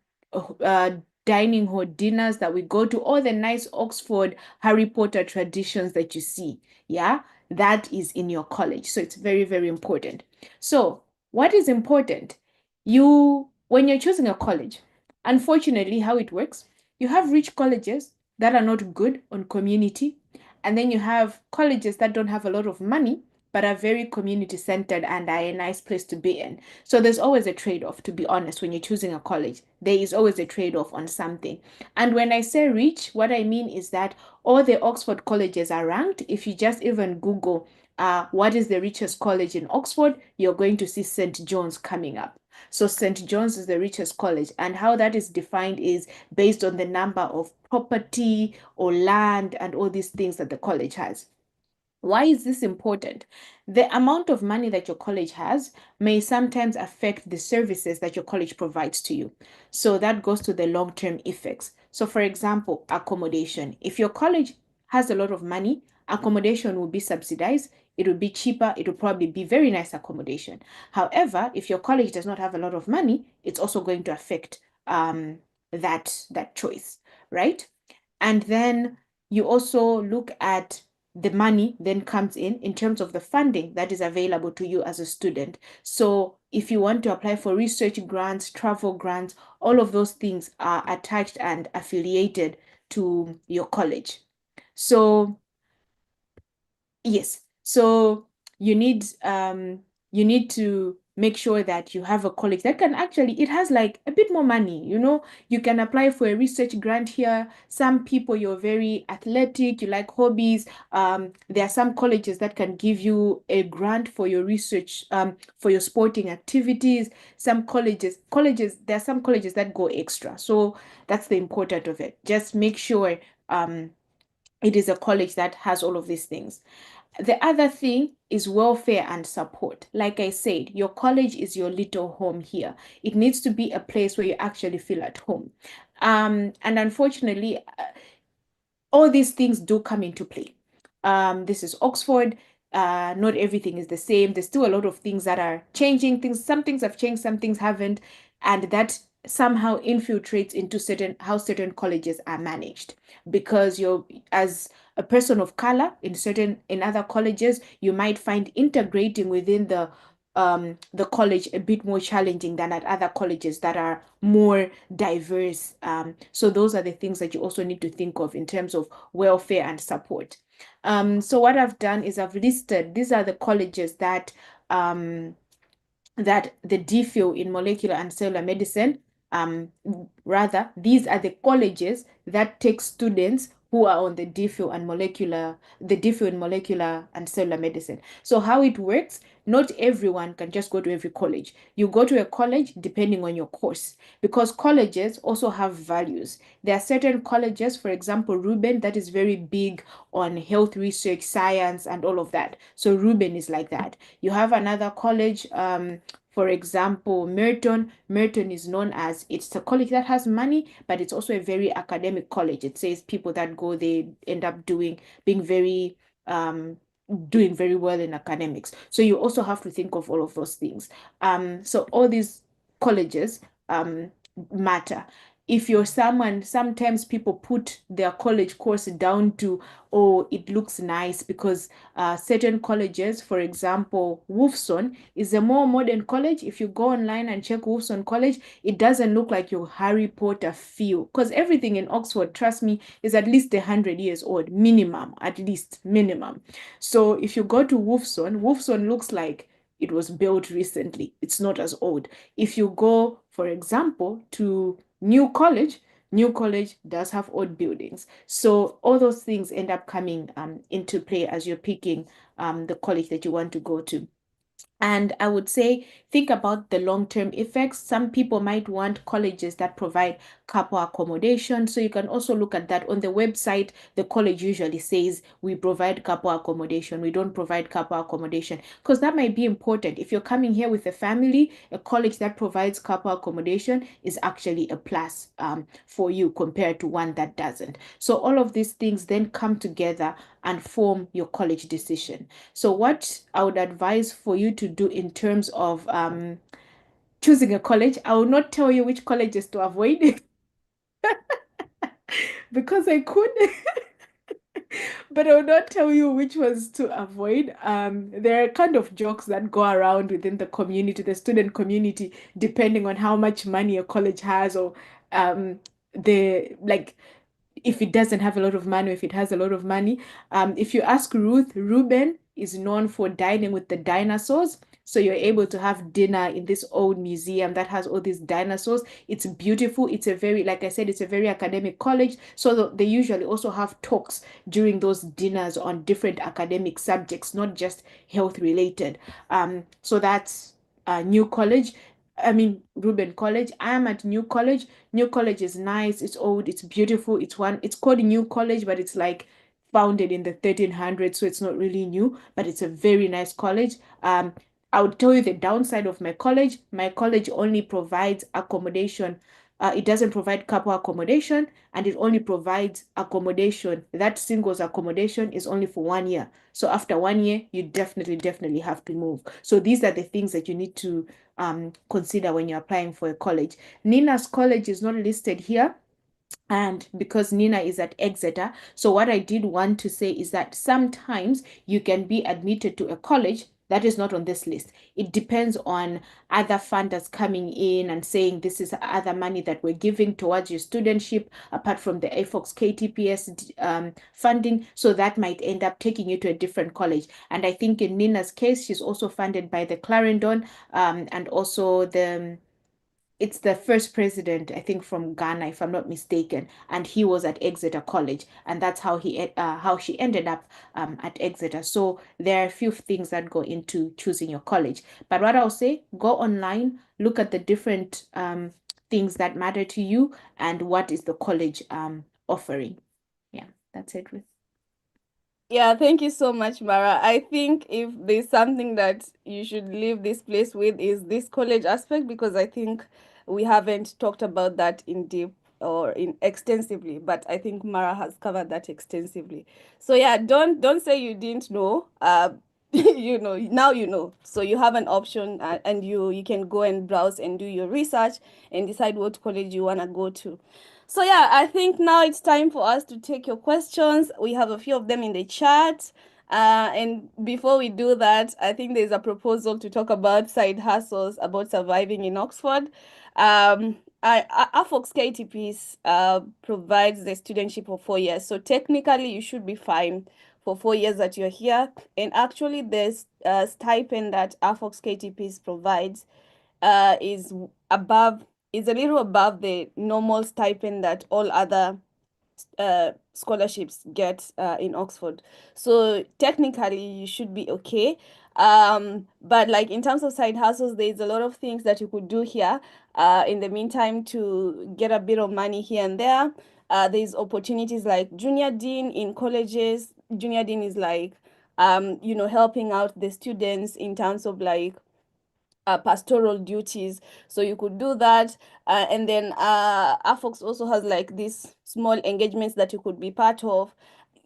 are dining hall dinners that we go to, all the nice Oxford Harry Potter traditions that you see. Yeah, that is in your college. So it's very, very important. So what is important? When you're choosing a college, unfortunately, how it works, you have rich colleges that are not good on community, and then you have colleges that don't have a lot of money, but are very community centered and are a nice place to be in. So there's always a trade-off, to be honest, when you're choosing a college. There is always a trade-off on something. And when I say rich, what I mean is that all the Oxford colleges are ranked. If you just even Google what is the richest college in Oxford, you're going to see St. John's coming up. So St. John's is the richest college, and how that is defined is based on the number of property or land and all these things that the college has. Why is this important? The amount of money that your college has may sometimes affect the services that your college provides to you. So that goes to the long-term effects. So for example, accommodation. If your college has a lot of money, accommodation will be subsidized. It will be cheaper. It will probably be very nice accommodation. However, if your college does not have a lot of money, it's also going to affect that choice, right? And then you also look at the money then comes in terms of the funding that is available to you as a student. So if you want to apply for research grants, travel grants, all of those things are attached and affiliated to your college. So yes, so you need you need to make sure that you have a college that can actually, it has like a bit more money, you can apply for a research grant here. Some people, you're very athletic, you like hobbies, there are some colleges that can give you a grant for your research, for your sporting activities. Some colleges there are some colleges that go extra. So that's the important of it. Just make sure it is a college that has all of these things. The other thing is welfare and support. Like I said, your college is your little home here. It needs to be a place where you actually feel at home. And unfortunately, all these things do come into play. This is Oxford. Not everything is the same. There's still a lot of things that are changing. Some things have changed, some things haven't, and that somehow infiltrates into how certain colleges are managed. Because you're, as a person of color in other colleges, you might find integrating within the college a bit more challenging than at other colleges that are more diverse. So those are the things that you also need to think of in terms of welfare and support. So what I've done is I've listed, these are the colleges that that the DPhil in molecular and cellular medicine, rather, these are the colleges that take students who are on the DPhil in molecular and cellular medicine. So how it works, not everyone can just go to every college. You go to a college depending on your course, because colleges also have values. There are certain colleges, for example, Reuben, that is very big on health research, science, and all of that. So Reuben is like that. You have another college, for example, Merton. Merton is known as, it's a college that has money, but it's also a very academic college. It says people that go, they end up doing very well in academics. So you also have to think of all of those things. So all these colleges matter. if you're someone, sometimes people put their college course down to, oh, it looks nice because certain colleges, for example, Wolfson is a more modern college. If you go online and check Wolfson College, it doesn't look like your Harry Potter feel, because everything in Oxford, trust me, is at least 100 years old, minimum, at least minimum. So if you go to Wolfson, Wolfson looks like it was built recently. It's not as old. If you go, for example, to New College does have old buildings. So all those things end up coming into play as you're picking the college that you want to go to. And I would say, think about the long-term effects. Some people might want colleges that provide couple accommodation. So you can also look at that on the website. The college usually says we provide couple accommodation. We don't provide couple accommodation, because that might be important. If you're coming here with a family, a college that provides couple accommodation is actually a plus for you compared to one that doesn't. So all of these things then come together and form your college decision. So what I would advise for you to do in terms of choosing a college, I will not tell you which colleges to avoid because I could, but I will not tell you which ones to avoid. There are kind of jokes that go around within the community, the student community, depending on how much money a college has, or the like, if it doesn't have a lot of money, or if it has a lot of money. If you ask Ruth, Ruben is known for dining with the dinosaurs. So you're able to have dinner in this old museum that has all these dinosaurs. It's beautiful. It's a very, like I said, it's a very academic college. So they usually also have talks during those dinners on different academic subjects, not just health related. So that's New College. I mean, Ruben College. I am at New College. New College is nice, it's old, it's beautiful. It's called New College, but it's like founded in the 1300s, so it's not really new, but it's a very nice college. I would tell you the downside of my college. My college only provides accommodation. It doesn't provide couple accommodation, and it only provides accommodation. That singles accommodation is only for 1 year. So after 1 year, you definitely have to move. So these are the things that you need to consider when you're applying for a college. Nina's college is not listed here, and because Nina is at Exeter. So what I did want to say is that sometimes you can be admitted to a college that is not on this list. It depends on other funders coming in and saying this is other money that we're giving towards your studentship, apart from the AfOx KTPS funding. So that might end up taking you to a different college. And I think in Nina's case, she's also funded by the Clarendon, and also it's the first president, I think, from Ghana, if I'm not mistaken, and he was at Exeter College, and that's how she ended up at Exeter. So there are a few things that go into choosing your college. But what I'll say, go online, look at the different things that matter to you, and what is the college offering. Yeah, that's it, Ruth. Yeah, thank you so much, Mara. I think if there's something that you should leave this place with is this college aspect, because I think we haven't talked about that in deep or in extensively, but I think Mara has covered that extensively. So yeah, don't say you didn't know. You know, now you know. So you have an option, and you can go and browse and do your research and decide what college you want to go to. So yeah, I think now it's time for us to take your questions. We have a few of them in the chat. And before we do that, I think there's a proposal to talk about side hustles, about surviving in Oxford. AfOx KTPS provides the studentship for 4 years. So technically, you should be fine for 4 years that you're here. And actually, the stipend that AfOx KTPS provides is a little above the normal stipend that all other scholarships get in Oxford. So technically you should be okay. But like in terms of side hustles, there's a lot of things that you could do here in the meantime to get a bit of money here and there. There's opportunities like junior dean in colleges. Junior dean is like helping out the students in terms of like pastoral duties. So you could do that. And then AfOx also has like these small engagements that you could be part of.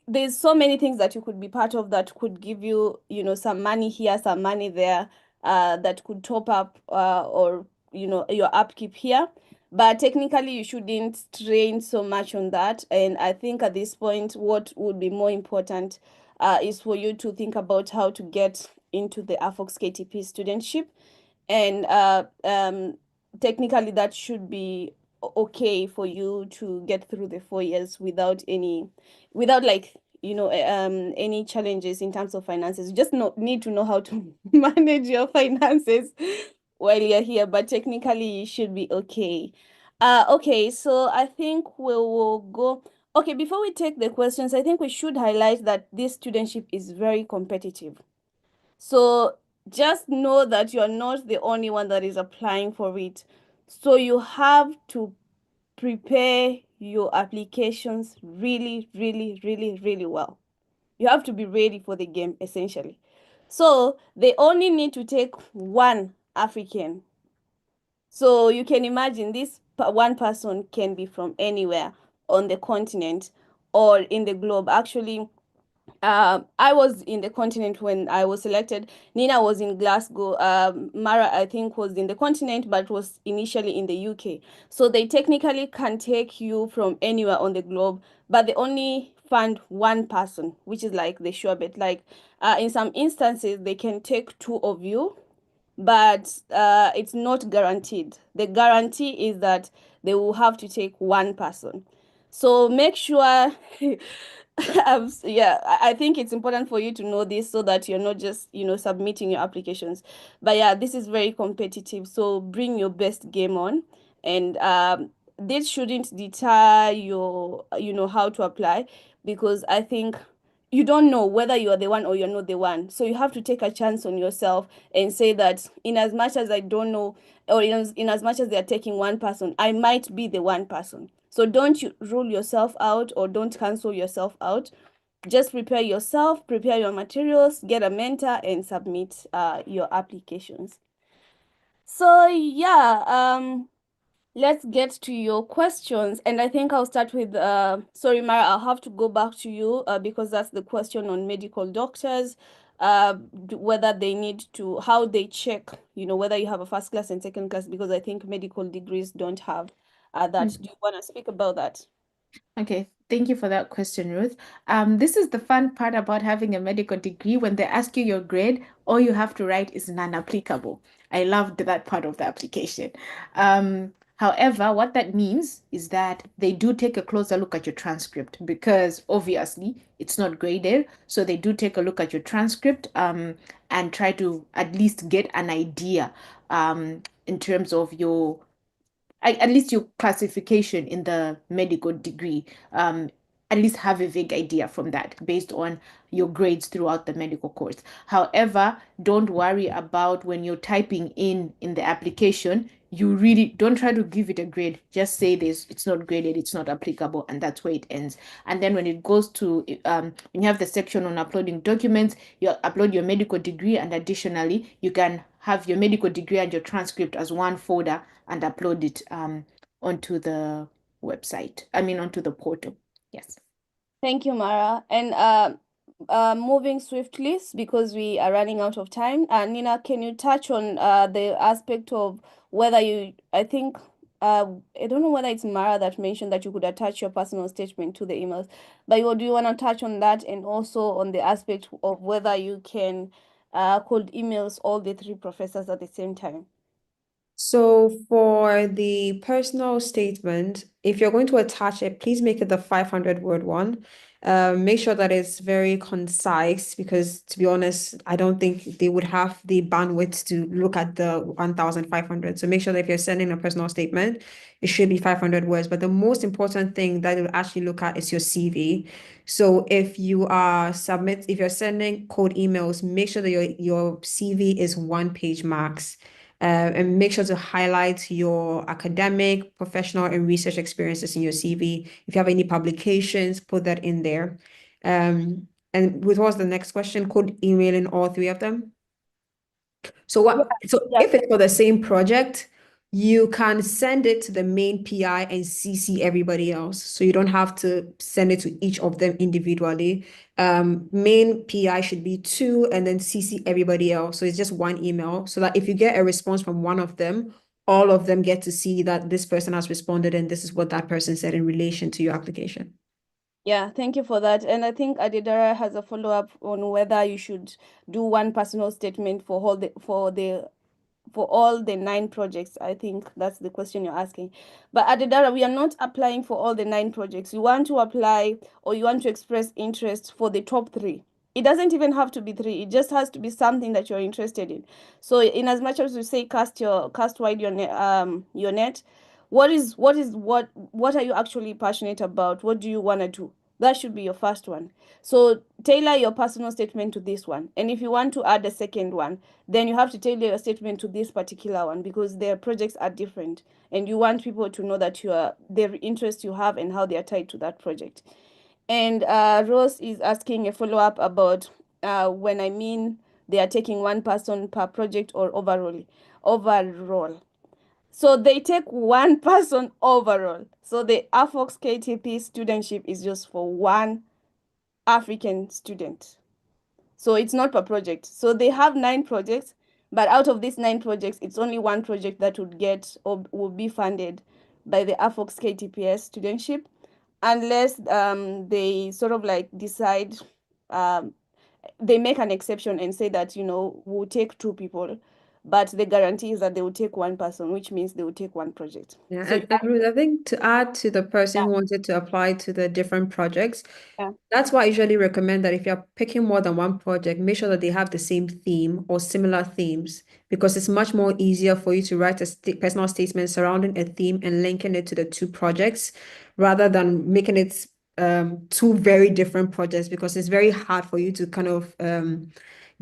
There's so many things that you could be part of that could give you, some money here, some money there, that could top up or your upkeep here. But technically, you shouldn't strain so much on that. And I think at this point, what would be more important is for you to think about how to get into the AfOx KTP studentship. And technically, that should be okay for you to get through the 4 years without like, any challenges in terms of finances. You just need to know how to manage your finances while you're here, but technically you should be okay. Okay, so I think we will go. Okay, before we take the questions, I think we should highlight that this studentship is very competitive. So just know that you're not the only one that is applying for it. So you have to prepare your applications really, really, really, really well. You have to be ready for the game, essentially. So they only need to take one African. So you can imagine this one person can be from anywhere on the continent or in the globe. Actually, I was in the continent when I was selected. Nina was in Glasgow. Mara, I think, was in the continent, but was initially in the UK. So they technically can take you from anywhere on the globe, but they only fund one person, which is like the sure bet. Like in some instances, they can take two of you, but it's not guaranteed. The guarantee is that they will have to take one person. So make sure, yeah, I think it's important for you to know this so that you're not just, submitting your applications. But yeah, this is very competitive. So bring your best game on, and this shouldn't deter your, how to apply, because I think you don't know whether you are the one or you're not the one. So you have to take a chance on yourself and say that in as much as I don't know, or in as much as they're taking one person, I might be the one person. So don't you rule yourself out or don't cancel yourself out. Just prepare yourself, prepare your materials, get a mentor, and submit your applications. So yeah, let's get to your questions. And I think I'll start with, sorry, Mara, I'll have to go back to you because that's the question on medical doctors, whether they need to, how they check, whether you have a first class and second class, because I think medical degrees don't have that. Do you want to speak about that? Okay, thank you for that question, Ruth. This is the fun part about having a medical degree. When they ask you your grade, all you have to write is non-applicable. I loved that part of the application. However, what that means is that they do take a closer look at your transcript because obviously it's not graded. So they do take a look at your transcript and try to at least get an idea in terms of your at least your classification in the medical degree, at least have a vague idea from that based on your grades throughout the medical course. However, don't worry about when you're typing in the application, you really don't try to give it a grade. Just say this, it's not graded, it's not applicable, and that's where it ends. And then when it goes to, when you have the section on uploading documents, you upload your medical degree, and additionally, you can have your medical degree and your transcript as one folder and upload it onto the website. I mean, onto the portal. Yes. Thank you, Mara. And moving swiftly because we are running out of time. Nina, can you touch on the aspect of whether I think, I don't know whether it's Mara that mentioned that you could attach your personal statement to the emails, but do you want to touch on that and also on the aspect of whether you can cold emails all the three professors at the same time? So for the personal statement, if you're going to attach it, please make it the 500-word one. Make sure that it's very concise because, to be honest, I don't think they would have the bandwidth to look at the 1,500. So make sure that if you're sending a personal statement, it should be 500 words. But the most important thing that it will actually look at is your CV. So if if you're sending cold emails, make sure that your CV is 1 page max. And make sure to highlight your academic, professional, and research experiences in your CV. If you have any publications, put that in there. And what was the next question? Could email in all three of them? So Yeah. if it's for the same project, you can send it to the main PI and CC everybody else. So you don't have to send it to each of them individually. Main PI should be 2 and then CC everybody else. So it's just one email so that if you get a response from one of them, all of them get to see that this person has responded and this is what that person said in relation to your application. Yeah, thank you for that. And I think Adidara has a follow-up on whether you should do one personal statement for all the 9 projects. I think that's the question you're asking. But Adidara, we are not applying for all the 9 projects. You want to apply or you want to express interest for the top 3. It doesn't even have to be 3. It just has to be something that you're interested in. So in as much as you say cast wide your net, what are you actually passionate about? What do you want to do? That should be your first one. So tailor your personal statement to this one. And if you want to add a second one, then you have to tailor your statement to this particular one because their projects are different. And you want people to know that the interest you have and how they are tied to that project. And Rose is asking a follow-up about when I mean they are taking one person per project or overall. Overall. So they take one person overall. So the AfOx KTPS studentship is just for one African student. So it's not per project. So they have 9 projects, but out of these 9 projects, it's only one project that would get or will be funded by the AfOx KTPS studentship, unless they sort of like decide um, they make an exception and say that we'll take 2 people, but the guarantee is that they will take one person, which means they will take one project. Yeah, So and Ruth, I think to add to the person who wanted to apply to the different projects, yeah. that's why I usually recommend that if you're picking more than one project, make sure that they have the same theme or similar themes, because it's much more easier for you to write a personal statement surrounding a theme and linking it to the 2 projects rather than making it 2 very different projects, because it's very hard for you to kind of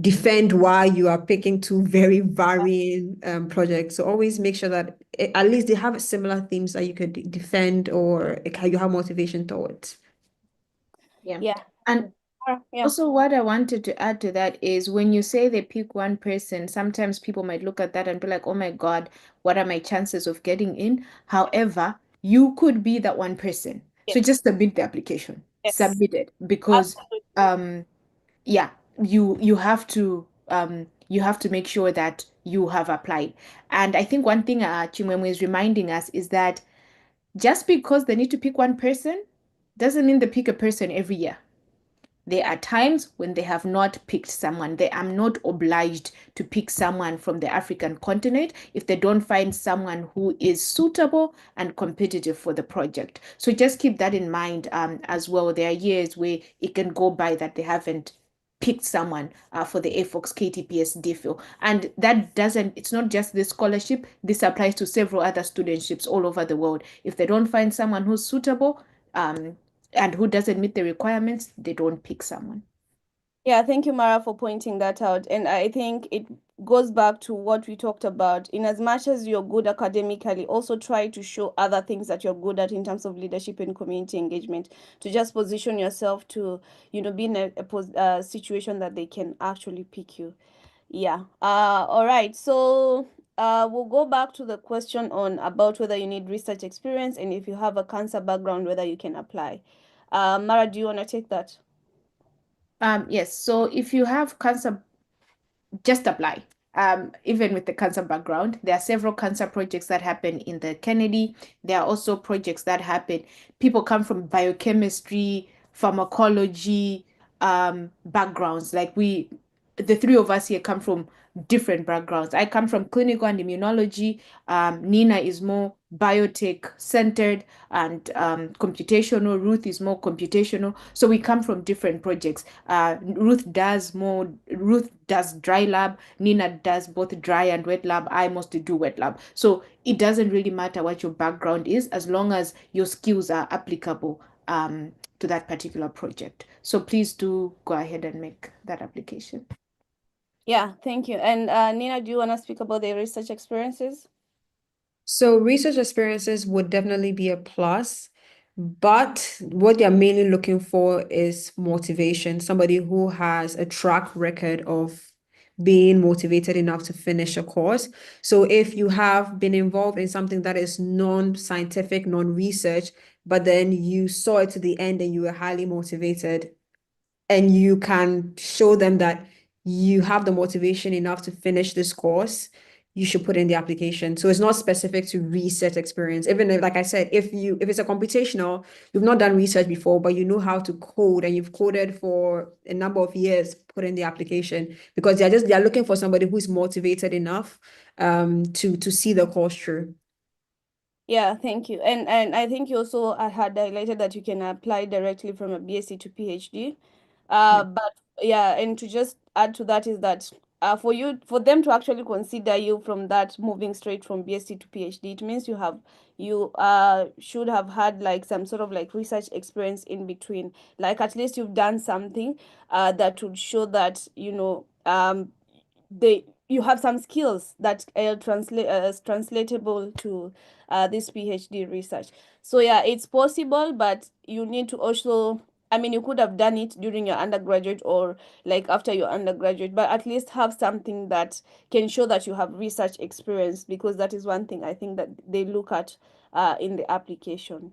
defend why you are picking 2 very varying projects. So always make sure that at least they have similar themes that you could defend or you have motivation towards. Yeah. And Yeah. also, what I wanted to add to that is when you say they pick one person, sometimes people might look at that and be like, oh my God, what are my chances of getting in? However, you could be that one person. So Yes. just submit the application, Yes. submit it because yeah, you have to make sure that you have applied. And I think one thing Chimwemwe is reminding us is that just because they need to pick one person doesn't mean they pick a person every year. There are times when they have not picked someone. They are not obliged to pick someone from the African continent if they don't find someone who is suitable and competitive for the project. So just keep that in mind as well. There are years where it can go by that they haven't picked someone for the AfOx KTPS DPhil. And that doesn't, it's not just this scholarship. This applies to several other studentships all over the world. If they don't find someone who's suitable, and who doesn't meet the requirements, they don't pick someone. Yeah, thank you, Mara, for pointing that out. And I think it goes back to what we talked about. In as much as you're good academically, also try to show other things that you're good at in terms of leadership and community engagement to just position yourself to, be in a situation that they can actually pick you. Yeah. All right. So we'll go back to the question on about whether you need research experience and if you have a cancer background, whether you can apply. Mara, do you want to take that? Yes. So if you have cancer, just apply. Even with the cancer background, there are several cancer projects that happen in the Kennedy. There are also projects that happen. People come from biochemistry, pharmacology, backgrounds. Like the 3 of us here come from different backgrounds. I come from clinical and immunology. Nina is more biotech centered and computational. Ruth is more computational. So we come from different projects. Ruth does dry lab. Nina does both dry and wet lab. I mostly do wet lab. So it doesn't really matter what your background is as long as your skills are applicable to that particular project. So please do go ahead and make that application. Yeah, thank you. And Nina, do you want to speak about the research experiences? So research experiences would definitely be a plus, but what they're mainly looking for is motivation, somebody who has a track record of being motivated enough to finish a course. So if you have been involved in something that is non-scientific, non-research, but then you saw it to the end and you were highly motivated, and you can show them that you have the motivation enough to finish this course, you should put in the application. So it's not specific to research experience. Even if, like I said, if it's a computational, you've not done research before, but you know how to code and you've coded for a number of years, put in the application because they're looking for somebody who's motivated enough to see the course through. Yeah, thank you. And I think you also had highlighted that you can apply directly from a BSc to PhD. Yeah. But yeah, and to just add to that is that for them to actually consider you from that moving straight from BSc to PhD, it means you should have had like some sort of like research experience in between. Like at least you've done something that would show that, you have some skills that are translatable to this PhD research. So yeah, it's possible, but you need to also, I mean, you could have done it during your undergraduate or like after your undergraduate, but at least have something that can show that you have research experience, because that is one thing I think that they look at in the application.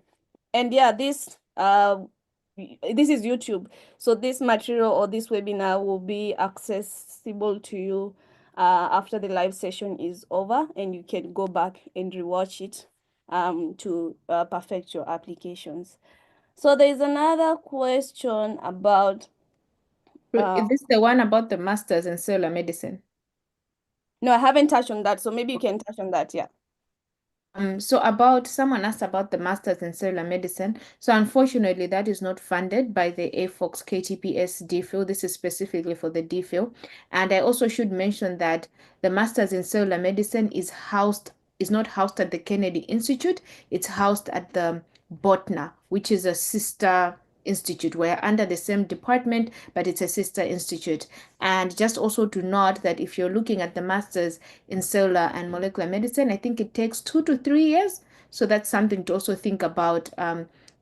And yeah, this is YouTube. So this material or this webinar will be accessible to you after the live session is over, and you can go back and rewatch it to perfect your applications. So there's another question about Is this the one about the masters in cellular medicine? no, I haven't touched on that, so maybe you can touch on that. Yeah. So someone asked about the masters in cellular medicine. So unfortunately, that is not funded by the AfOx KTPS DPhil. This is specifically for the DPhil. And I also should mention that the masters in cellular medicine is not housed at the Kennedy Institute. It's housed at the Botna, which is a sister institute. We're under the same department, but it's a sister institute. And just also to note that if you're looking at the masters in cellular and molecular medicine, I think it takes 2 to 3 years. So that's something to also think about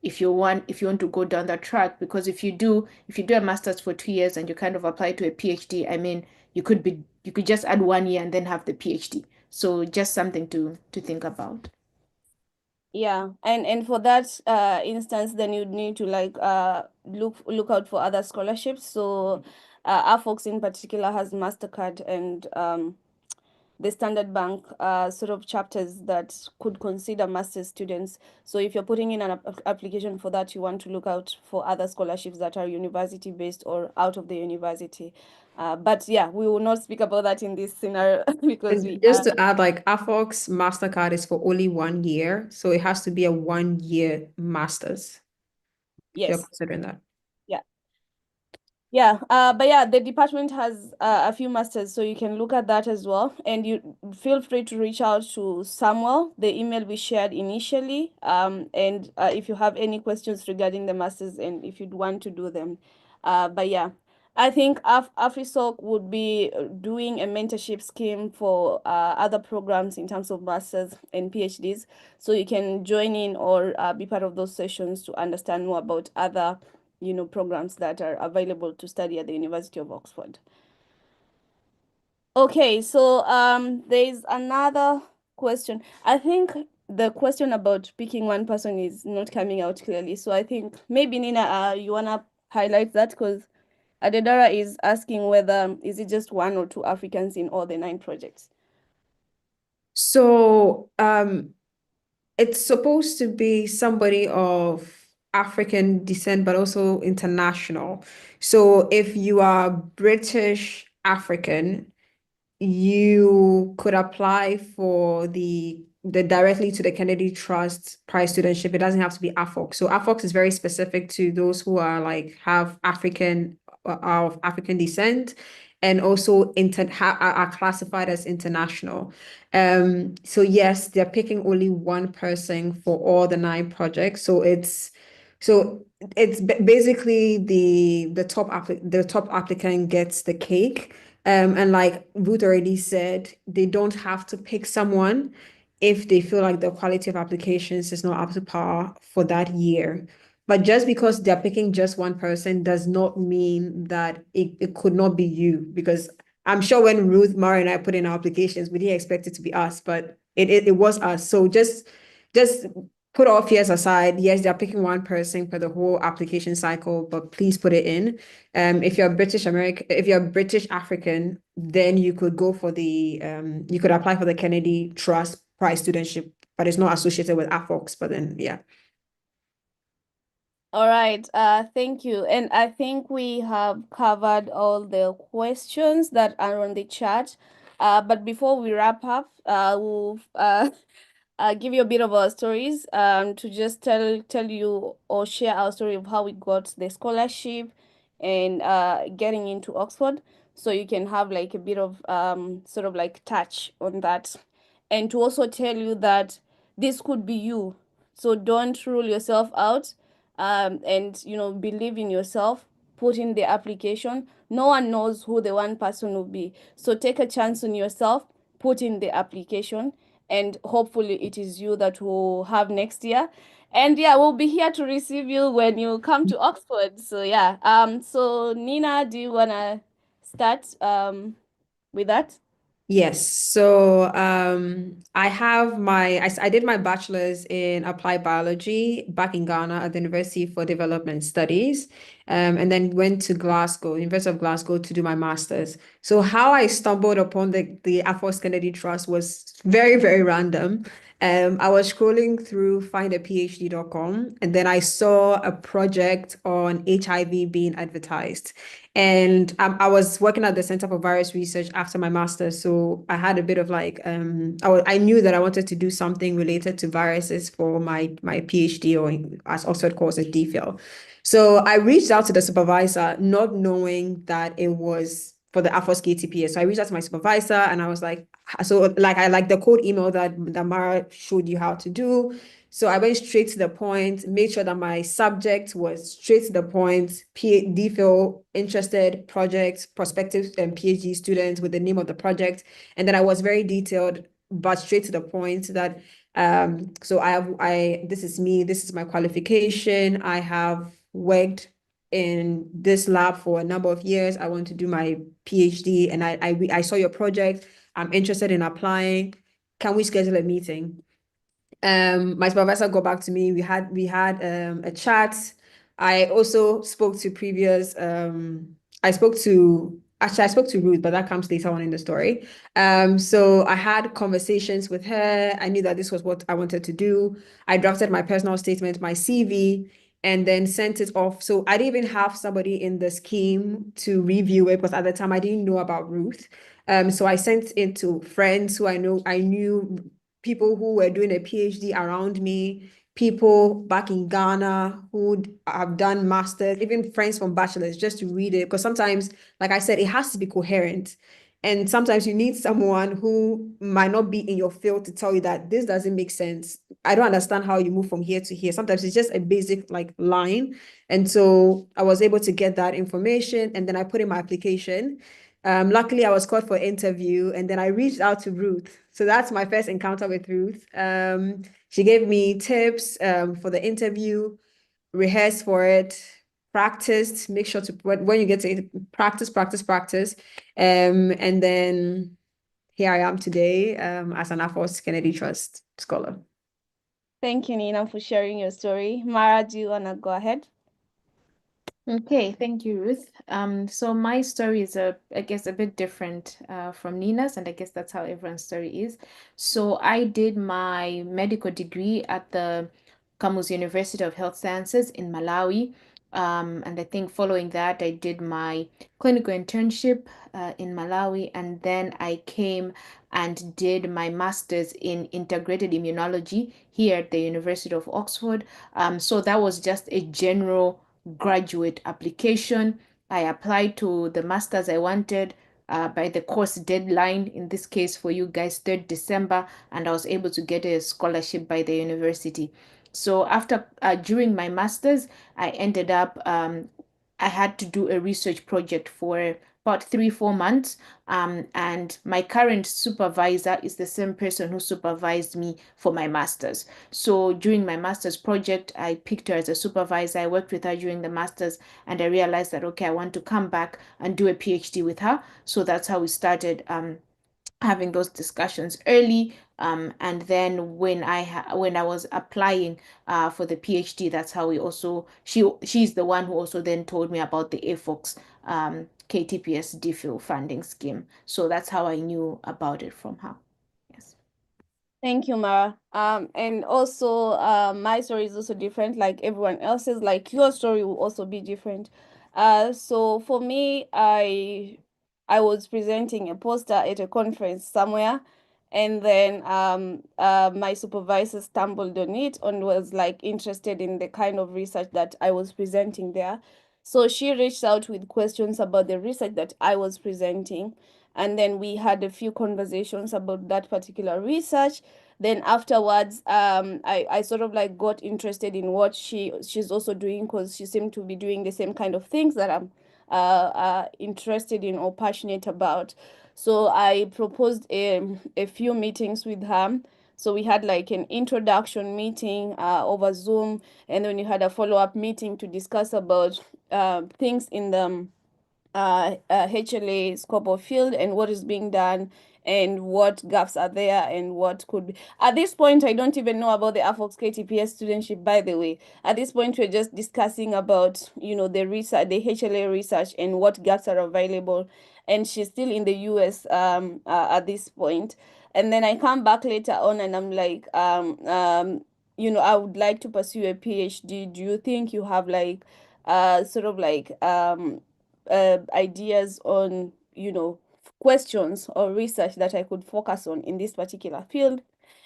if you want to go down that track. Because if you do a master's for 2 years and you kind of apply to a PhD, I mean, you could just add 1 year and then have the PhD. So just something to think about. Yeah, and for that instance, then you'd need to like look out for other scholarships. So AfOx in particular has MasterCard and the Standard Bank sort of chapters that could consider master's students. So if you're putting in an application for that, you want to look out for other scholarships that are university based or out of the university. But yeah, we will not speak about that in this scenario because we And just to add, like AfOx MasterCard is for only 1 year, so it has to be a 1 year master's if you're yes. considering that. Yeah. Yeah, but yeah, the department has a few masters, so you can look at that as well. And you feel free to reach out to Samuel, the email we shared initially. And if you have any questions regarding the masters and if you'd want to do them. But yeah, I think AfriSoc would be doing a mentorship scheme for other programs in terms of masters and PhDs. So you can join in or be part of those sessions to understand more about other programs that are available to study at the University of Oxford. Okay, so there's another question. I think the question about picking one person is not coming out clearly. So I think maybe Nina, you wanna highlight that, because Adedara is asking whether is it just one or two Africans in all the 9 projects. So it's supposed to be somebody of African descent, but also international. So if you are British African, you could apply for the directly to the Kennedy Trust Prize Studentship. It doesn't have to be AfOx. So AfOx is very specific to those who are like have African of African descent and also are classified as international. So yes, they're picking only one person for all the 9 projects. So it's basically the top applicant gets the cake. And like Ruth already said, they don't have to pick someone if they feel like the quality of applications is not up to par for that year. But just because they're picking just one person does not mean that it could not be you. Because I'm sure when Ruth, Mara, and I put in our applications, we didn't expect it to be us, but it was us. So just put all fears aside. Yes, they're picking one person for the whole application cycle, but please put it in. If you're British American, if you're British African, then you could go for you could apply for the Kennedy Trust Prize Studentship, but it's not associated with AfOx. But then, yeah. All right, thank you. And I think we have covered all the questions that are on the chat. But before we wrap up, we'll give you a bit of our stories to just tell you or share our story of how we got the scholarship and getting into Oxford, so you can have like a bit of sort of like touch on that, and to also tell you that this could be you, so don't rule yourself out, and believe in yourself, put in the application. No one knows who the one person will be, so take a chance on yourself, put in the application, and hopefully it is you that will have next year. And yeah, we'll be here to receive you when you come to Oxford. So yeah, so Nina, do you wanna start with that? Yes. So I did my bachelor's in applied biology back in Ghana at the University for Development Studies. And then went to Glasgow, University of Glasgow, to do my master's. So how I stumbled upon the Afox Kennedy Trust was very, very random. I was scrolling through findaphd.com, and then I saw a project on HIV being advertised. And I was working at the Center for Virus Research after my master's, so I had a bit of like I knew that I wanted to do something related to viruses for my PhD, or as Oxford calls it, DPhil. So I reached out to the supervisor, not knowing that it was for the AfOx KTPS. So I reached out to my supervisor, and I was like, I like the code email that Mara showed you how to do. So I went straight to the point, made sure that my subject was straight to the point, DPhil, interested, project, prospective and PhD students with the name of the project. And then I was very detailed, but straight to the point that so this is me, this is my qualification. I have worked in this lab for a number of years. I want to do my PhD, and I saw your project. I'm interested in applying. Can we schedule a meeting? My supervisor got back to me. We had a chat. I also spoke to previous I spoke to Ruth, but that comes later on in the story. So I had conversations with her. I knew that this was what I wanted to do. I drafted my personal statement, my CV, and then sent it off. So I didn't even have somebody in the scheme to review it, because at the time I didn't know about Ruth. So I sent it to friends who I knew, people who were doing a PhD around me, people back in Ghana who have done masters, even friends from bachelors, just to read it. Because sometimes, like I said, it has to be coherent. And sometimes you need someone who might not be in your field to tell you that this doesn't make sense. I don't understand how you move from here to here. Sometimes it's just a basic like line. And so I was able to get that information, and then I put in my application. Luckily, I was called for interview, and then I reached out to Ruth. So that's my first encounter with Ruth. She gave me tips for the interview, rehearse for it, practiced, make sure to, when you get to it, practice, practice, practice. And then here I am today as an Afox Kennedy Trust scholar. Thank you, Nina, for sharing your story. Mara, do you wanna go ahead? Okay, thank you, Ruth. So my story is I guess a bit different from Nina's, and I guess that's how everyone's story is. So I did my medical degree at the Kamuzu University of Health Sciences in Malawi. And I think following that, I did my clinical internship in Malawi, and then I came and did my master's in integrated immunology here at the University of Oxford. So that was just a general graduate application. I applied to the master's I wanted by the course deadline, in this case for you guys, 3rd December, and I was able to get a scholarship by the university. So during my master's, I ended up, I had to do a research project for about 3-4 months. And my current supervisor is the same person who supervised me for my master's. So during my master's project, I picked her as a supervisor. I worked with her during the master's, and I realized that, okay, I want to come back and do a PhD with her. So that's how we started having those discussions early. And then when I was applying for the PhD, that's how she's the one who also then told me about the AfOx KTPS DPhil funding scheme. So that's how I knew about it from her. Yes. Thank you, Mara. And also, my story is also different, like everyone else's. Like your story will also be different. So for me, I was presenting a poster at a conference somewhere, and then my supervisor stumbled on it and was like interested in the kind of research that I was presenting there. So she reached out with questions about the research that I was presenting, and then we had a few conversations about that particular research. Then afterwards, I sort of like got interested in what she's also doing, because she seemed to be doing the same kind of things that I'm interested in or passionate about. So I proposed a few meetings with her. So we had like an introduction meeting over Zoom, and then we had a follow-up meeting to discuss about things in the HLA scope of field and what is being done and what gaps are there and what could be. At this point, I don't even know about the AfOx KTPS studentship, by the way. At this point, we're just discussing about, the research, the HLA research and what gaps are available. And she's still in the US at this point. And then I come back later on and I'm like, I would like to pursue a PhD. Do you think you have like sort of like ideas on, questions or research that I could focus on in this particular field?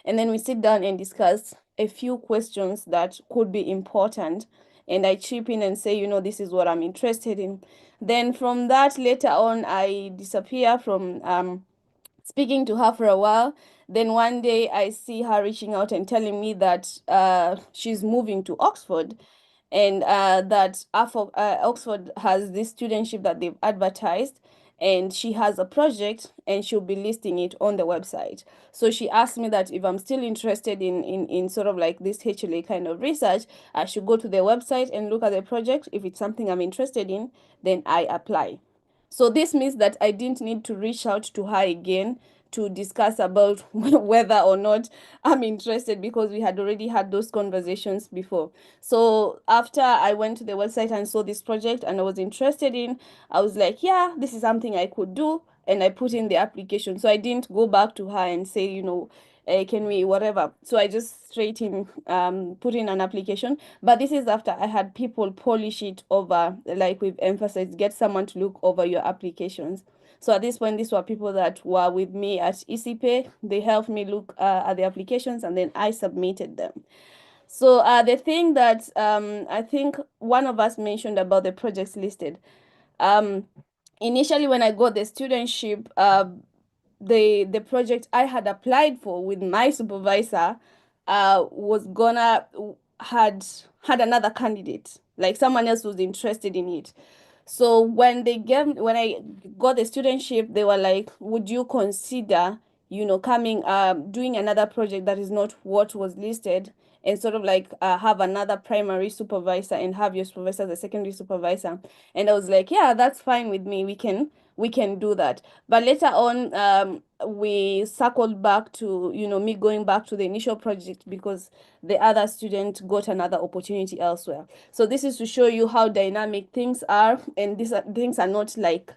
And then we sit down and discuss a few questions that could be important. And I chip in and say, this is what I'm interested in. Then from that, later on, I disappear from speaking to her for a while. Then one day I see her reaching out and telling me that she's moving to Oxford, and that Oxford has this studentship that they've advertised, and she has a project and she'll be listing it on the website. So she asked me that if I'm still interested in sort of like this HLA kind of research, I should go to the website and look at the project. If it's something I'm interested in, then I apply. So this means that I didn't need to reach out to her again to discuss about whether or not I'm interested, because we had already had those conversations before. So after I went to the website and saw this project and I was interested in, I was like, yeah, this is something I could do. And I put in the application. So I didn't go back to her and say, can we, whatever. So I just straight in put in an application. But this is after I had people polish it over, like we've emphasized, get someone to look over your applications. So at this point, these were people that were with me at ECPay. They helped me look at the applications, and then I submitted them. So the thing that I think one of us mentioned about the projects listed. Um, Initially, when I got the studentship, the project I had applied for with my supervisor was gonna had another candidate, like someone else was interested in it. So when I got the studentship, they were like, would you consider, coming doing another project that is not what was listed, and sort of like have another primary supervisor and have your supervisor as a secondary supervisor? And I was like, yeah, that's fine with me. We can do that. But later on, we circled back to, me going back to the initial project because the other student got another opportunity elsewhere. So this is to show you how dynamic things are, and things are not like,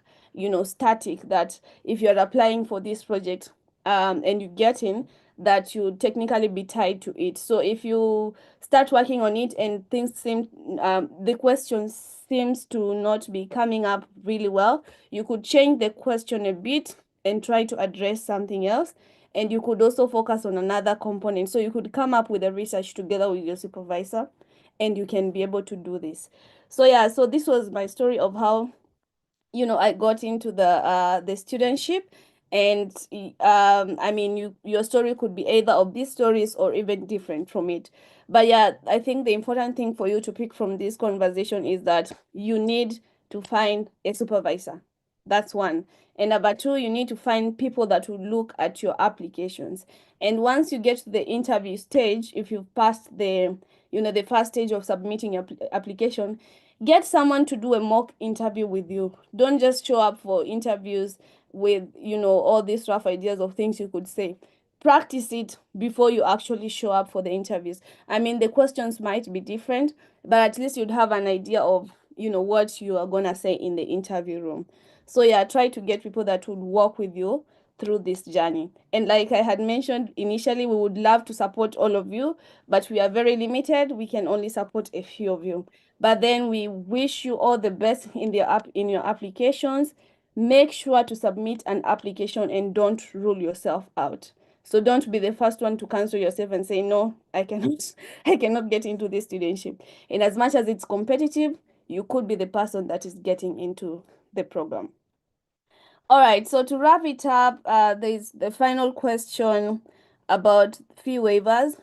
static, that if you're applying for this project and you get in, that you technically be tied to it. So if you start working on it and the questions seems to not be coming up really well, you could change the question a bit and try to address something else. And you could also focus on another component. So you could come up with a research together with your supervisor, and you can be able to do this. So yeah, so this was my story of how, I got into the studentship. And I mean, your story could be either of these stories or even different from it. But yeah, I think the important thing for you to pick from this conversation is that you need to find a supervisor. That's one. And number two, you need to find people that will look at your applications. And once you get to the interview stage, if you've passed the first stage of submitting your application, get someone to do a mock interview with you. Don't just show up for interviews with, all these rough ideas of things you could say. practice it before you actually show up for the interviews. I mean, the questions might be different, but at least you'd have an idea of, what you are gonna say in the interview room. So yeah, try to get people that would work with you through this journey. And like I had mentioned initially, we would love to support all of you, but we are very limited. We can only support a few of you. But then we wish you all the best in your applications. Make sure to submit an application and don't rule yourself out. So don't be the first one to cancel yourself and say, no, I cannot, I cannot get into this studentship. And as much as it's competitive, you could be the person that is getting into the program. All right, so to wrap it up, there's the final question about fee waivers.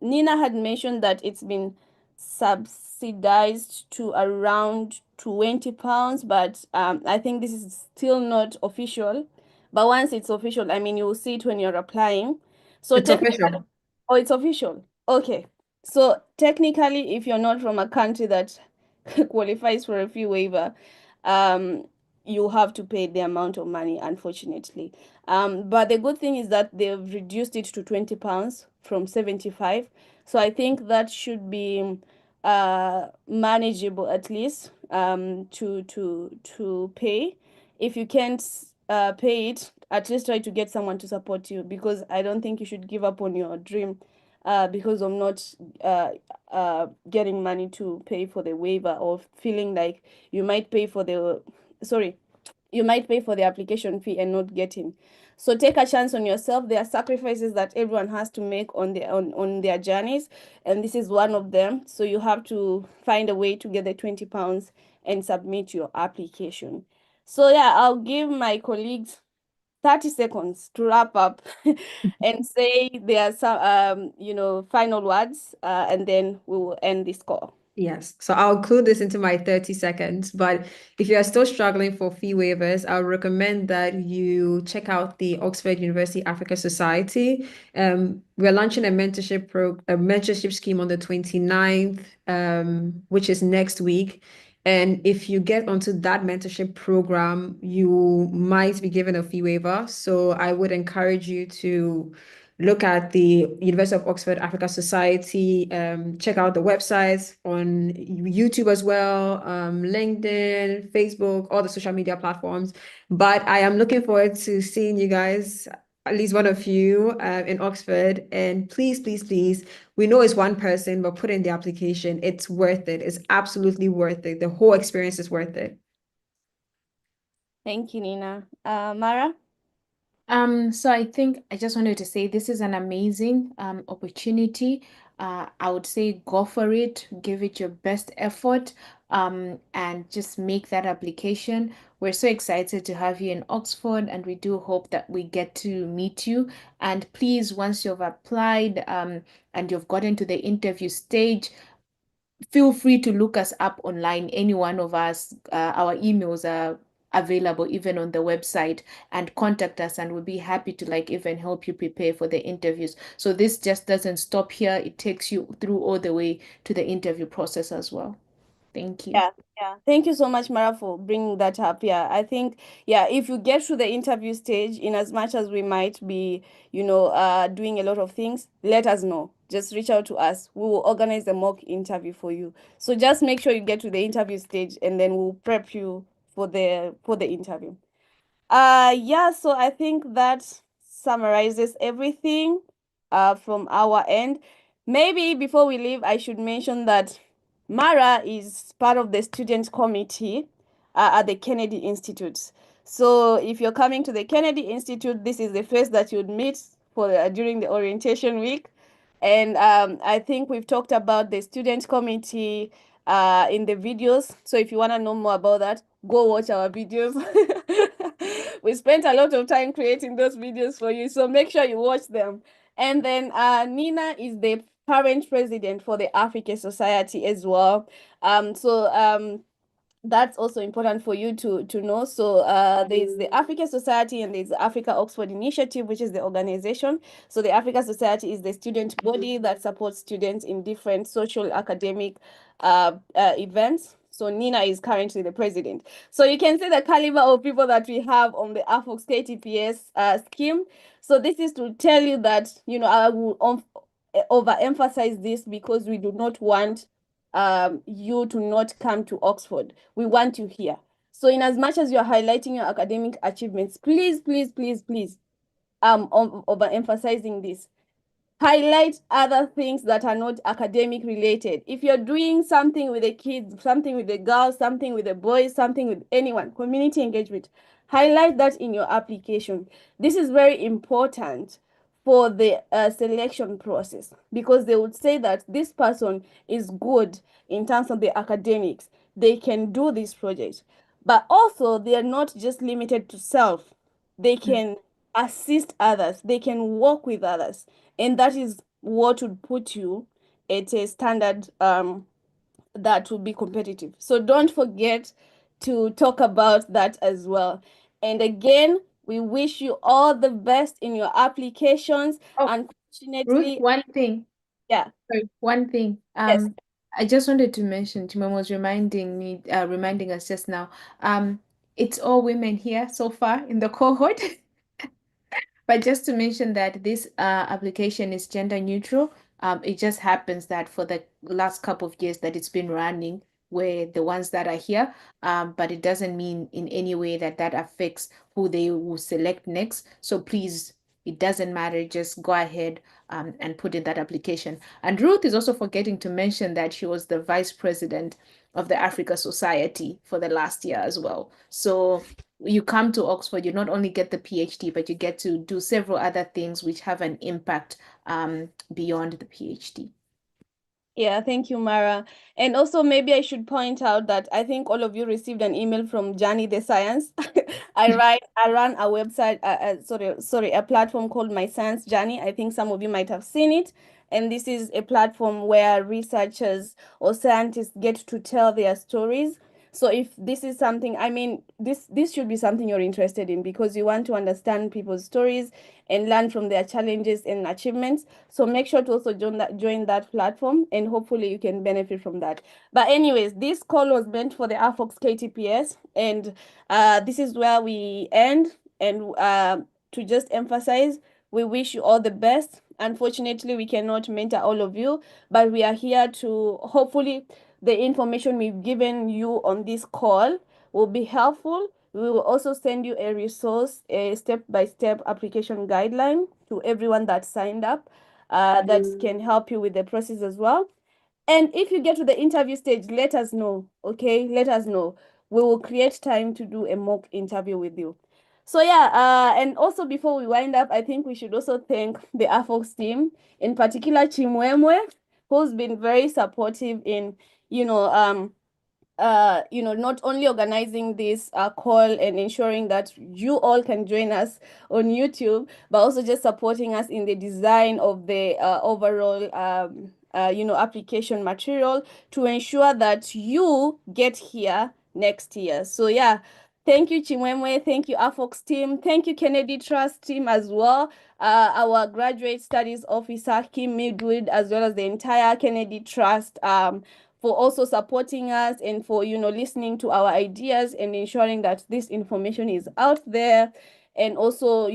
Nina had mentioned that it's been subsidized to around 20 pounds, but I think this is still not official. But once it's official, I mean, you will see it when you're applying. So It's technically, official. oh, it's official. Okay. So technically, if you're not from a country that qualifies for a fee waiver, um, you have to pay the amount of money, unfortunately. But the good thing is that they've reduced it to 20 pounds from 75. So I think that should be manageable at least to pay. If you can't pay it, at least try to get someone to support you, because I don't think you should give up on your dream because of not getting money to pay for the waiver, or feeling like you might pay for the sorry, you might pay for the application fee and not get in. So take a chance on yourself. There are sacrifices that everyone has to make on their journeys, and this is one of them. So you have to find a way to get the 20 pounds and submit your application. So yeah, I'll give my colleagues 30 seconds to wrap up and say there are some final words, and then we will end this call. Yes, so I'll include this into my 30 seconds. But if you are still struggling for fee waivers, I would recommend that you check out the Oxford University Africa Society. We're launching a mentorship scheme on the 29th, which is next week. And if you get onto that mentorship program, you might be given a fee waiver. So I would encourage you to look at the University of Oxford Africa Society, check out the websites on YouTube as well, LinkedIn, Facebook, all the social media platforms. But I am looking forward to seeing you guys, at least one of you, in Oxford. And please, please, please, we know it's one person, but put in the application. It's worth it. It's absolutely worth it. The whole experience is worth it. Thank you, Nina. Mara? So I think I just wanted to say this is an amazing opportunity. I would say go for it, give it your best effort, and just make that application. We're so excited to have you in Oxford, and we do hope that we get to meet you. And please, once you've applied, and you've gotten to the interview stage, feel free to look us up online. Any one of us, our emails are available even on the website, and contact us, and we'll be happy to even help you prepare for the interviews. So this just doesn't stop here. It takes you through all the way to the interview process as well. Thank you. Yeah. Thank you so much, Mara, for bringing that up. Yeah, I think, yeah, if you get through the interview stage, in as much as we might be, doing a lot of things, let us know. Just reach out to us. We will organize a mock interview for you. So just make sure you get to the interview stage, and then we'll prep you for the interview. Yeah, so I think that summarizes everything from our end. Maybe before we leave, I should mention that Mara is part of the student committee at the Kennedy Institute. So if you're coming to the Kennedy Institute, this is the face that you'd meet for during the orientation week. And I think we've talked about the student committee in the videos. So if you want to know more about that, go watch our videos. We spent a lot of time creating those videos for you, so make sure you watch them. And then Nina is the parent president for the Africa Society as well. So that's also important for you to know. So there's the Africa Society, and there's the Africa Oxford Initiative, which is the organization. So the Africa Society is the student body that supports students in different social academic events. So Nina is currently the president. So you can see the caliber of people that we have on the AfOx KTPS scheme. So this is to tell you that, I will overemphasize this because we do not want you to not come to Oxford. We want you here. So in as much as you're highlighting your academic achievements, please, please, please, please, overemphasizing this. Highlight other things that are not academic related. If you're doing something with the kids, something with the girls, something with the boys, something with anyone, community engagement, highlight that in your application. This is very important for the selection process because they would say that this person is good in terms of the academics. They can do this project, but also they are not just limited to self. They can assist others. They can work with others, and that is what would put you at a standard that will be competitive. So don't forget to talk about that as well. And again, we wish you all the best in your applications. Oh, Ruth, Unfortunately, one thing. yeah, Sorry, one thing. yes. I just wanted to mention, Timon was reminding us just now. It's all women here so far in the cohort. But just to mention that this application is gender neutral. It just happens that for the last couple of years that it's been running, we're the ones that are here. But it doesn't mean in any way that that affects who they will select next. So please, it doesn't matter. Just go ahead and put in that application. And Ruth is also forgetting to mention that she was the vice president of the Africa Society for the last year as well. So you come to Oxford, you not only get the PhD, but you get to do several other things which have an impact beyond the PhD. Yeah, thank you, Mara. And also, maybe I should point out that I think all of you received an email from Johnny the Science. I run a website, sorry, a platform called My Science Journey. I think some of you might have seen it. And this is a platform where researchers or scientists get to tell their stories. So if this is something, I mean, this should be something you're interested in because you want to understand people's stories and learn from their challenges and achievements. So make sure to also join that platform, and hopefully you can benefit from that. But anyways, this call was meant for the AfOx KTPS, and this is where we end. And to just emphasize, we wish you all the best. Unfortunately, we cannot mentor all of you, but we are here to hopefully the information we've given you on this call will be helpful. We will also send you a resource, a step-by-step application guideline to everyone that signed up that can help you with the process as well. And if you get to the interview stage, let us know, okay? Let us know. We will create time to do a mock interview with you. So yeah, and also before we wind up, I think we should also thank the AFOX team, in particular Chimwemwe, who's been very supportive in, not only organizing this call and ensuring that you all can join us on YouTube, but also just supporting us in the design of the overall, application material to ensure that you get here next year. So yeah, thank you, Chimwemwe. Thank you, AFOX team. Thank you, Kennedy Trust team as well. Our graduate studies officer, Kim Midwood, as well as the entire Kennedy Trust for also supporting us and for, listening to our ideas and ensuring that this information is out there, and also,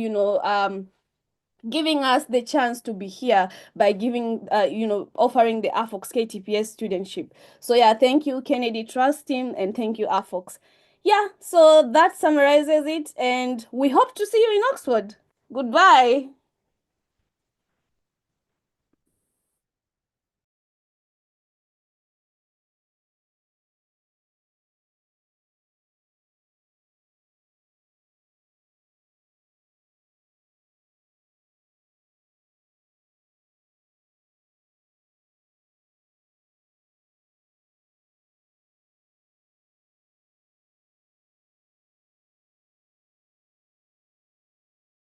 giving us the chance to be here by giving, offering the AfOx KTPS studentship. So yeah, thank you, Kennedy Trust team, and thank you, AfOx. Yeah, so that summarizes it, and we hope to see you in Oxford. Goodbye.